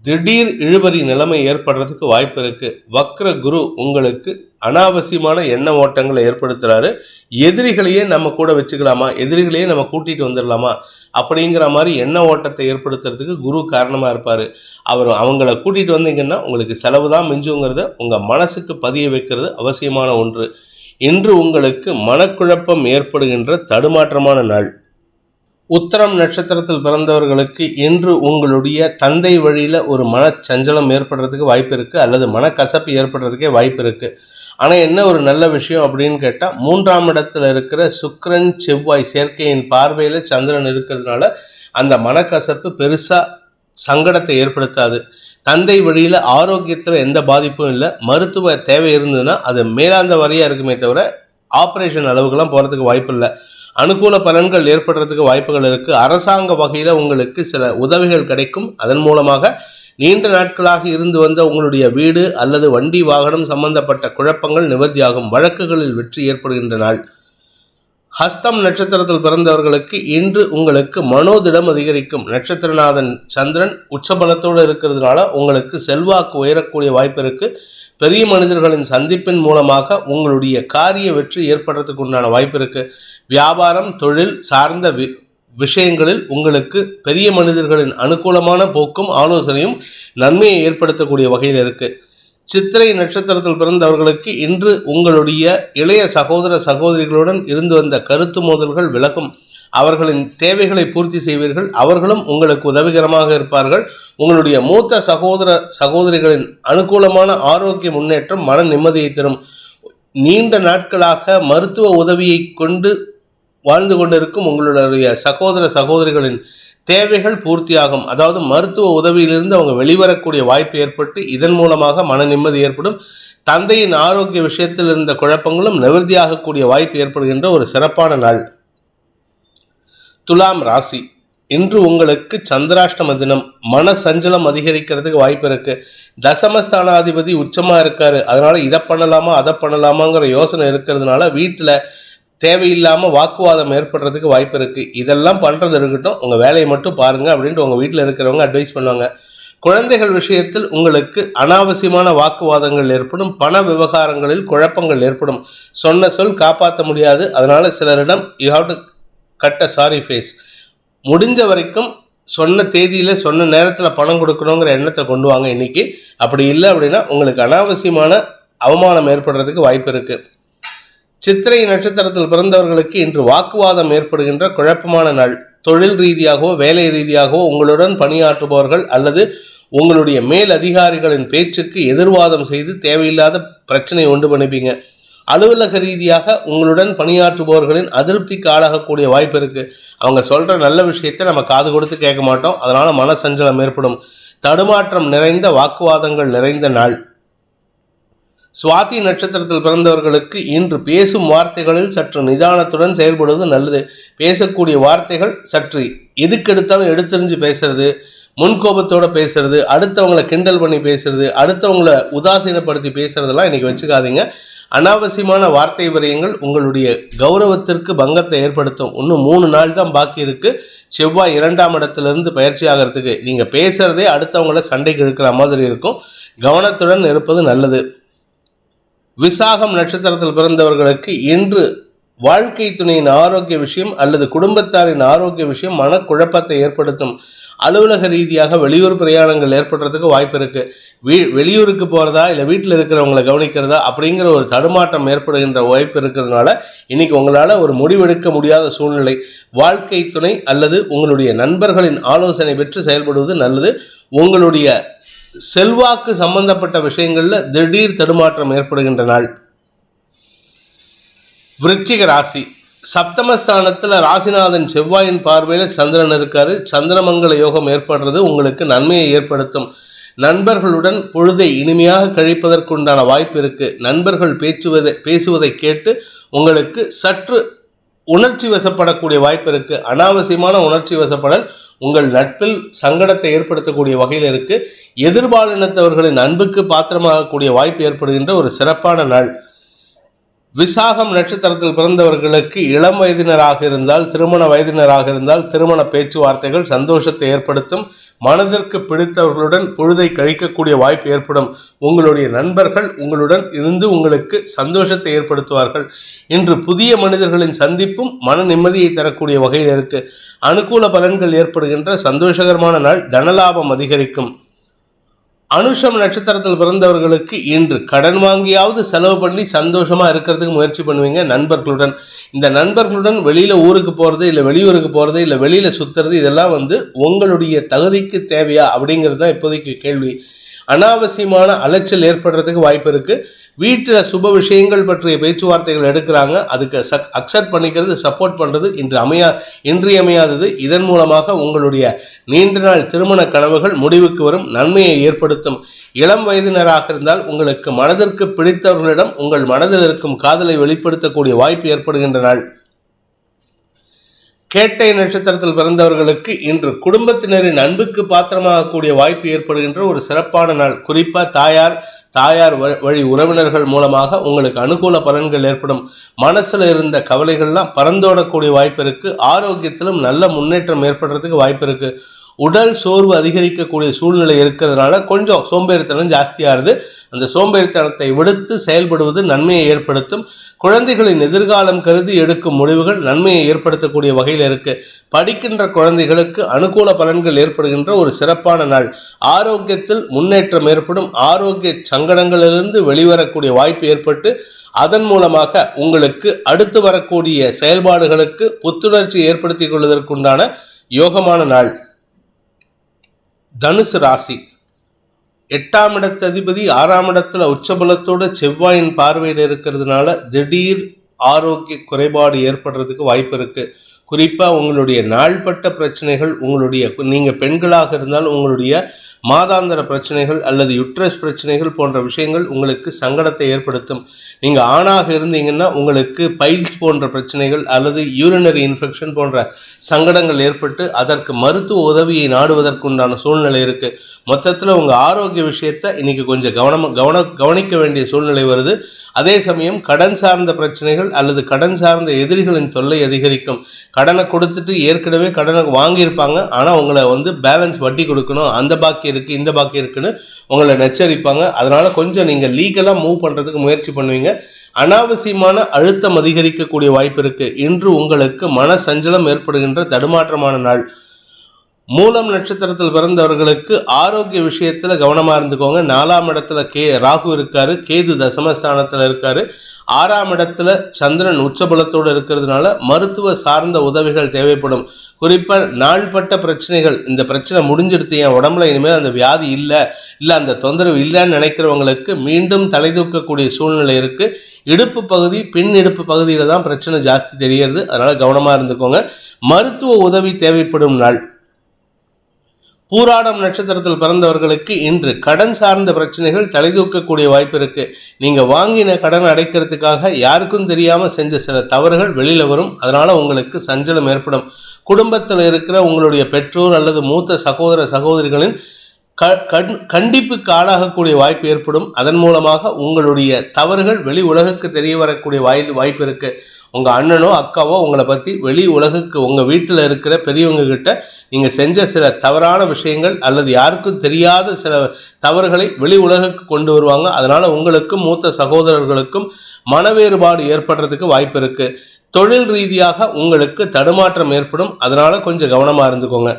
திடீர் இழுபறி நிலைமை ஏற்படுறதுக்கு வாய்ப்பு இருக்குது. வக்ர குரு உங்களுக்கு அனாவசியமான எண்ண ஓட்டங்களை ஏற்படுத்துகிறாரு. எதிரிகளையே நம்ம கூட வச்சுக்கலாமா, எதிரிகளையே நம்ம கூட்டிகிட்டு வந்துடலாமா அப்படிங்கிற மாதிரி எண்ண ஓட்டத்தை ஏற்படுத்துறதுக்கு குரு காரணமாக இருப்பார். அவங்கள கூட்டிகிட்டு வந்தீங்கன்னா உங்களுக்கு செலவு தான் மிஞ்சுங்கிறத உங்கள் மனசுக்கு பதிய வைக்கிறது அவசியமான ஒன்று. இன்று உங்களுக்கு மனக்குழப்பம் ஏற்படுகின்ற தடுமாற்றமான நாள். உத்தரம் நட்சத்திரத்தில் பிறந்தவர்களுக்கு இன்று உங்களுடைய தந்தை வழியில் ஒரு மனச்சஞ்சலம் ஏற்படுறதுக்கு வாய்ப்பு இருக்குது அல்லது மனக்கசப்பு ஏற்படுறதுக்கே வாய்ப்பு இருக்குது. ஆனால் என்ன ஒரு நல்ல விஷயம் அப்படின்னு கேட்டால் 3ஆம் இடத்துல இருக்கிற சுக்கிரன் செவ்வாய் சேர்க்கையின் பார்வையில் சந்திரன் இருக்கிறதுனால அந்த மனக்கசப்பு பெருசாக சங்கடத்தை ஏற்படுத்தாது. தந்தை வழியில் ஆரோக்கியத்தில் எந்த பாதிப்பும் இல்லை. மருத்துவ தேவை இருந்ததுன்னா அது மேலாந்த வரையாக இருக்குமே தவிர ஆப்ரேஷன் அளவுக்கெல்லாம் போகிறதுக்கு வாய்ப்பு இல்லை. அனுகூல பலன்கள் ஏற்படுறதுக்கு வாய்ப்புகள் இருக்குது. அரசாங்க வகையில் உங்களுக்கு சில உதவிகள் கிடைக்கும். அதன் மூலமாக நீண்ட நாட்களாக இருந்து வந்த உங்களுடைய வீடு அல்லது வண்டி வாகனம் சம்பந்தப்பட்ட குழப்பங்கள் நிவர்த்தியாகும். வழக்குகளில் வெற்றி ஏற்படுகின்ற நாள். ஹஸ்தம் நட்சத்திரத்தில் பிறந்தவர்களுக்கு இன்று உங்களுக்கு மனோதிடம் அதிகரிக்கும். நட்சத்திரநாதன் சந்திரன் உச்சபலத்தோடு இருக்கிறதுனால உங்களுக்கு செல்வாக்கு உயரக்கூடிய வாய்ப்பு இருக்குது. பெரிய மனிதர்களின் சந்திப்பின் மூலமாக உங்களுடைய காரிய வெற்றி ஏற்படுறதுக்கு உண்டான வாய்ப்பு இருக்கு. வியாபாரம் தொழில் சார்ந்த விஷயங்களில் உங்களுக்கு பெரிய மனிதர்களின் அனுகூலமான போக்கும் ஆலோசனையும் நன்மையை ஏற்படுத்தக்கூடிய வகையில் இருக்கு. சித்திரை நட்சத்திரத்தில் பிறந்தவர்களுக்கு இன்று உங்களுடைய இளைய சகோதர சகோதரிகளுடன் இருந்து வந்த கருத்து மோதல்கள் விலகும். அவர்களின் தேவைகளை பூர்த்தி செய்வீர்கள். அவர்களும் உங்களுக்கு உதவிகரமாக இருப்பார்கள். உங்களுடைய மூத்த சகோதர சகோதரிகளின் அனுகூலமான ஆரோக்கிய முன்னேற்றம் மன நிம்மதியை தரும். நீண்ட நாட்களாக மருத்துவ உதவியை கொண்டு வாழ்ந்து கொண்டிருக்கும் உங்களுடைய சகோதர சகோதரிகளின் தேவைகள் பூர்த்தியாகும். அதாவது மருத்துவ உதவியிலிருந்து அவங்க வெளிவரக்கூடிய வாய்ப்பு ஏற்பட்டு இதன் மூலமாக மன நிம்மதி ஏற்படும். தந்தையின் ஆரோக்கிய விஷயத்தில் இருந்த குழப்பங்களும் நிவர்த்தியாகக்கூடிய வாய்ப்பு ஏற்படுகின்ற ஒரு சிறப்பான நாள். துலாம் ராசி. இன்று உங்களுக்கு சந்திராஷ்டம தினம். மன சஞ்சலம் அதிகரிக்கிறதுக்கு வாய்ப்பு இருக்கு. தசமஸ்தானாதிபதி உச்சமா இருக்காரு. அதனால இதை பண்ணலாமா அதை பண்ணலாமாங்கிற யோசனை இருக்கிறதுனால வீட்டில் தேவையில்லாமல் வாக்குவாதம் ஏற்படுறதுக்கு வாய்ப்பு இருக்குது. இதெல்லாம் பண்ணுறது இருக்கட்டும், உங்கள் வேலையை மட்டும் பாருங்கள் அப்படின்ட்டு உங்கள் வீட்டில் இருக்கிறவங்க அட்வைஸ் பண்ணுவாங்க. குழந்தைகள் விஷயத்தில் உங்களுக்கு அனாவசியமான வாக்குவாதங்கள் ஏற்படும். பண விவகாரங்களில் குழப்பங்கள் ஏற்படும். சொன்ன சொல் காப்பாற்ற முடியாது. அதனால சிலரிடம் you have to cut a sorry face. முடிஞ்ச வரைக்கும் சொன்ன தேதியில் சொன்ன நேரத்தில் பணம் கொடுக்கணுங்கிற எண்ணத்தை கொண்டு வாங்க இன்னைக்கு. அப்படி இல்லை அப்படின்னா உங்களுக்கு அனாவசியமான அவமானம் ஏற்படுறதுக்கு வாய்ப்பு இருக்கு. சித்திரை நட்சத்திரத்தில் பிறந்தவர்களுக்கு இன்று வாக்குவாதம் ஏற்படுகின்ற குழப்பமான நாள். தொழில் ரீதியாகவோ வேலை ரீதியாகவோ உங்களுடன் பணியாற்றுபவர்கள் அல்லது உங்களுடைய மேல் அதிகாரிகளின் பேச்சுக்கு எதிர்வாதம் செய்து தேவையில்லாத பிரச்சனை உண்டு பண்ணிப்பீங்க. அலுவலக ரீதியாக உங்களுடன் பணியாற்றுபவர்களின் அதிருப்திக்கு ஆளாகக்கூடிய வாய்ப்பு இருக்கு. அவங்க சொல்ற நல்ல விஷயத்தை நம்ம காது கொடுத்து கேட்க மாட்டோம். அதனால மனசஞ்சலம் ஏற்படும். தடுமாற்றம் நிறைந்த வாக்குவாதங்கள் நிறைந்த நாள். சுவாதி நட்சத்திரத்தில் பிறந்தவர்களுக்கு இன்று பேசும் வார்த்தைகளில் சற்று நிதானத்துடன் செயல்படுவது நல்லது. பேசக்கூடிய வார்த்தைகள் சற்று எதுக்கெடுத்தாலும் எடுத்தெறிஞ்சு பேசுறது, முன்கோபத்தோட பேசுறது, அடுத்தவங்களை கிண்டல் பண்ணி பேசுறது, அடுத்தவங்களை உதாசீனப்படுத்தி பேசுறதெல்லாம் இன்னைக்கு வச்சுக்காதீங்க. அனாவசியமான வார்த்தை விரயங்கள் உங்களுடைய கௌரவத்திற்கு பங்கத்தை ஏற்படுத்தும். இன்னும் 3 நாள் தான் பாக்கி இருக்கு. செவ்வாய் 2ஆம் இடத்திலிருந்து பயிற்சி ஆகிறதுக்கு. நீங்க பேசுறதே அடுத்தவங்களை சண்டைக்கு இழுக்கிற மாதிரி இருக்கும். கவனத்துடன் இருப்பது நல்லது. விசாகம் நட்சத்திரத்தில் பிறந்தவர்களுக்கு இன்று வாழ்க்கை துணையின் ஆரோக்கிய விஷயம் அல்லது குடும்பத்தாரின் ஆரோக்கிய விஷயம் மனக்குழப்பத்தை ஏற்படுத்தும். அலுவலக ரீதியாக வெளியூர் பிரயாணங்கள் ஏற்படுறதுக்கு வாய்ப்பு இருக்கு. வெளியூருக்கு போறதா இல்லை வீட்டில் இருக்கிறவங்களை கவனிக்கிறதா அப்படிங்கிற ஒரு தடுமாற்றம் ஏற்படுகின்ற வாய்ப்பு இருக்கிறதுனால இன்னைக்கு உங்களால் ஒரு முடிவெடுக்க முடியாத சூழ்நிலை. வாழ்க்கை துணை அல்லது உங்களுடைய நண்பர்களின் ஆலோசனை பெற்று செயல்படுவது நல்லது. உங்களுடைய செல்வாக்கு சம்பந்தப்பட்ட விஷயங்கள்ல திடீர் தடுமாற்றம் ஏற்படுகின்ற நாள். விருச்சிக ராசி. சப்தமஸ்தானத்தில் ராசிநாதன் செவ்வாயின் பார்வையில் சந்திரன் இருக்காரு. சந்திரமங்கல யோகம் ஏற்படுறது உங்களுக்கு நன்மையை ஏற்படுத்தும். நண்பர்களுடன் பொழுதை இனிமையாக கழிப்பதற்குண்டான வாய்ப்பு இருக்கு. நண்பர்கள் பேசுவதை கேட்டு உங்களுக்கு சற்று உணர்ச்சி வசப்படக்கூடிய வாய்ப்பு இருக்கு. அனாவசியமான உணர்ச்சி வசப்படல் உங்கள் நட்பில் சங்கடத்தை ஏற்படுத்தக்கூடிய வகையில் இருக்கு. எதிர்பாலினத்தவர்களின் அன்புக்கு பாத்திரமாகக்கூடிய வாய்ப்பு ஏற்படுகின்ற ஒரு சிறப்பான நாள். விசாகம் நட்சத்திரத்தில் பிறந்தவர்களுக்கு இளம் வயதினராக இருந்தால், திருமண வயதினராக இருந்தால் திருமண பேச்சுவார்த்தைகள் சந்தோஷத்தை ஏற்படுத்தும். மனதிற்கு பிடித்தவர்களுடன் பொழுதை கழிக்கக்கூடிய வாய்ப்பு ஏற்படும். உங்களுடைய நண்பர்கள் உங்களுடன் இருந்து உங்களுக்கு சந்தோஷத்தை ஏற்படுத்துவார்கள். இன்று புதிய மனிதர்களின் சந்திப்பும் மன நிம்மதியை தரக்கூடிய வகையில் இருக்கு. அனுகூல பலன்கள் ஏற்படுகின்ற சந்தோஷகரமான நாள். தனலாபம் அதிகரிக்கும். அனுஷம் நட்சத்திரத்தில் பிறந்தவர்களுக்கு இன்று கடன் வாங்கியாவது செலவு பண்ணி சந்தோஷமா இருக்கிறதுக்கு முயற்சி பண்ணுவீங்க நண்பர்களுடன். இந்த நண்பர்களுடன் வெளியில ஊருக்கு போறது, இல்லை வெளியூருக்கு போறது, இல்லை வெளியில சுத்துறது, இதெல்லாம் உங்களுடைய தகுதிக்கு தேவையா அப்படிங்கிறது தான் இப்போதைக்கு கேள்வி. அனாவசியமான அலைச்சல் ஏற்படுறதுக்கு வாய்ப்பு இருக்கு. வீட்டில் சுப விஷயங்கள் பற்றிய பேச்சுவார்த்தைகள் எடுக்கிறாங்க. அதுக்கு அக்செப்ட் பண்ணிக்கிறது, சப்போர்ட் பண்றது இன்றியமையாதது. இதன் மூலமாக உங்களுடைய நீண்ட நாள் திருமண கனவுகள் முடிவுக்கு வரும். நன்மையை ஏற்படுத்தும். இளம் வயதினராக இருந்தால் உங்களுக்கு மனதிற்கு பிடித்தவர்களிடம் உங்கள் மனதில் இருக்கும் காதலை வெளிப்படுத்தக்கூடிய வாய்ப்பு ஏற்படுகின்ற நாள். கேட்டை நட்சத்திரத்தில் பிறந்தவர்களுக்கு இன்று குடும்பத்தினரின் அன்புக்கு பாத்திரமாகக்கூடிய வாய்ப்பு ஏற்படுகின்ற ஒரு சிறப்பான நாள். குறிப்பா தாயார் வழி உறவினர்கள் மூலமாக உங்களுக்கு அனுகூல பலன்கள் ஏற்படும். மனசுல இருந்த கவலைகள்லாம் பறந்தோடக்கூடிய வாய்ப்பு இருக்கு. ஆரோக்கியத்திலும் நல்ல முன்னேற்றம் ஏற்படுறதுக்கு வாய்ப்பு இருக்கு. உடல் சோர்வு அதிகரிக்கக்கூடிய சூழ்நிலை இருக்கிறதுனால கொஞ்சம் சோம்பேறித்தனம் ஜாஸ்தியாகுது. அந்த சோம்பேறித்தனத்தை விடுத்து செயல்படுவது நன்மையை ஏற்படுத்தும். குழந்தைகளின் எதிர்காலம் கருதி எடுக்கும் முடிவுகள் நன்மையை ஏற்படுத்தக்கூடிய வகையில் இருக்கு. படிக்கின்ற குழந்தைகளுக்கு அனுகூல பலன்கள் ஏற்படுகின்ற ஒரு சிறப்பான நாள். ஆரோக்கியத்தில் முன்னேற்றம் ஏற்படும். ஆரோக்கிய சங்கடங்களிலிருந்து வெளிவரக்கூடிய வாய்ப்பு ஏற்பட்டு அதன் மூலமாக உங்களுக்கு அடுத்து வரக்கூடிய செயல்பாடுகளுக்கு புத்துணர்ச்சி ஏற்படுத்திக் கொள்வதற்குண்டான யோகமான நாள். தனுசு ராசி. 8ஆம் இடத்து அதிபதி 6ஆம் இடத்துல உச்சபலத்தோட செவ்வாயின் பார்வையில் இருக்கிறதுனால திடீர் ஆரோக்கிய குறைபாடு ஏற்படுறதுக்கு வாய்ப்பு இருக்கு. குறிப்பா உங்களுடைய நாள்பட்ட பிரச்சனைகள், நீங்க பெண்களாக இருந்தால் உங்களுடைய மாதாந்திர பிரச்சனைகள் அல்லது யுட்ரஸ் பிரச்சனைகள் போன்ற விஷயங்கள் உங்களுக்கு சங்கடத்தை ஏற்படுத்தும். நீங்கள் ஆணாக இருந்தீங்கன்னா உங்களுக்கு பைல்ஸ் போன்ற பிரச்சனைகள் அல்லது யூரினரி இன்ஃபெக்ஷன் போன்ற சங்கடங்கள் ஏற்பட்டு அதற்கு மருத்துவ உதவியை நாடுவதற்குண்டான சூழ்நிலை இருக்குது. மொத்தத்தில் உங்கள் ஆரோக்கிய விஷயத்தை இன்னைக்கு கொஞ்சம் கவனிக்க வேண்டிய சூழ்நிலை வருது. அதே சமயம் கடன் சார்ந்த பிரச்சனைகள் அல்லது கடன் சார்ந்த எதிரிகளின் தொல்லை அதிகரிக்கும். கடனை கொடுத்துட்டு ஏற்கனவே கடனை வாங்கியிருப்பாங்க, ஆனால் உங்களை பேலன்ஸ் வட்டி கொடுக்கணும், அந்த பாக்கி இருக்குது இந்த பாக்கி இருக்குன்னு உங்களை நச்சரிப்பாங்க. அதனால கொஞ்சம் நீங்கள் லீகலாக மூவ் பண்ணுறதுக்கு முயற்சி பண்ணுவீங்க. அனாவசியமான அழுத்தம் அதிகரிக்கக்கூடிய வாய்ப்பு இருக்கு. இன்று உங்களுக்கு மன சஞ்சலம் ஏற்படுகின்ற தடுமாற்றமான நாள். மூலம் நட்சத்திரத்தில் பிறந்தவர்களுக்கு ஆரோக்கிய விஷயத்துல கவனமா இருந்துக்கோங்க. 4ஆம் இடத்துல ராகு இருக்காரு, கேது தசமஸ்தானத்துல இருக்காரு, 6ஆம் இடத்துல சந்திரன் உச்சபலத்தோடு இருக்கிறதுனால மருத்துவ சார்ந்த உதவிகள் தேவைப்படும். குறிப்பா நாள்பட்ட பிரச்சனைகள், இந்த பிரச்சனை முடிஞ்சிடுத்து, என் உடம்புல இனிமேல் அந்த வியாதி இல்லை அந்த தொந்தரவு இல்லைன்னு நினைக்கிறவங்களுக்கு மீண்டும் தலை தூக்கக்கூடிய சூழ்நிலை இருக்கு. இடுப்பு பகுதி, பின் இடுப்பு பகுதியில தான் பிரச்சனை ஜாஸ்தி தெரிகிறது. அதனால கவனமா இருந்துக்கோங்க. மருத்துவ உதவி தேவைப்படும் நாள். பூராடம் நட்சத்திரத்தில் பிறந்தவர்களுக்கு இன்று கடன் சார்ந்த பிரச்சனைகள் தலை தூக்கக்கூடிய வாய்ப்பு இருக்கு. நீங்க வாங்கின கடன் அடைக்கிறதுக்காக யாருக்கும் தெரியாம செஞ்ச சில தவறுகள் வெளியில வரும். அதனால உங்களுக்கு சஞ்சலம் ஏற்படும். குடும்பத்தில் இருக்கிற உங்களுடைய பெற்றோர் அல்லது மூத்த சகோதர சகோதரிகளின் கண்டிப்புக்கு ஆளாகக்கூடிய வாய்ப்பு ஏற்படும். அதன் மூலமாக உங்களுடைய தவறுகள் வெளி உலகுக்கு தெரிய வரக்கூடிய வாய்ப்பு இருக்கு. உங்க அண்ணனோ அக்காவோ உங்களை பத்தி வெளி உலகுக்கு, உங்க வீட்டில் இருக்கிற பெரியவங்க கிட்ட நீங்க செஞ்ச சில தவறான விஷயங்கள் அல்லது யாருக்கும் தெரியாத சில தவறுகளை வெளி உலகுக்கு கொண்டு வருவாங்க. அதனால உங்களுக்கும் மூத்த சகோதரர்களுக்கும் மனவேறுபாடு ஏற்படுறதுக்கு வாய்ப்பு இருக்கு. தொழில் ரீதியாக உங்களுக்கு தடுமாற்றம் ஏற்படும். அதனால கொஞ்சம் கவனமா இருந்துக்கோங்க.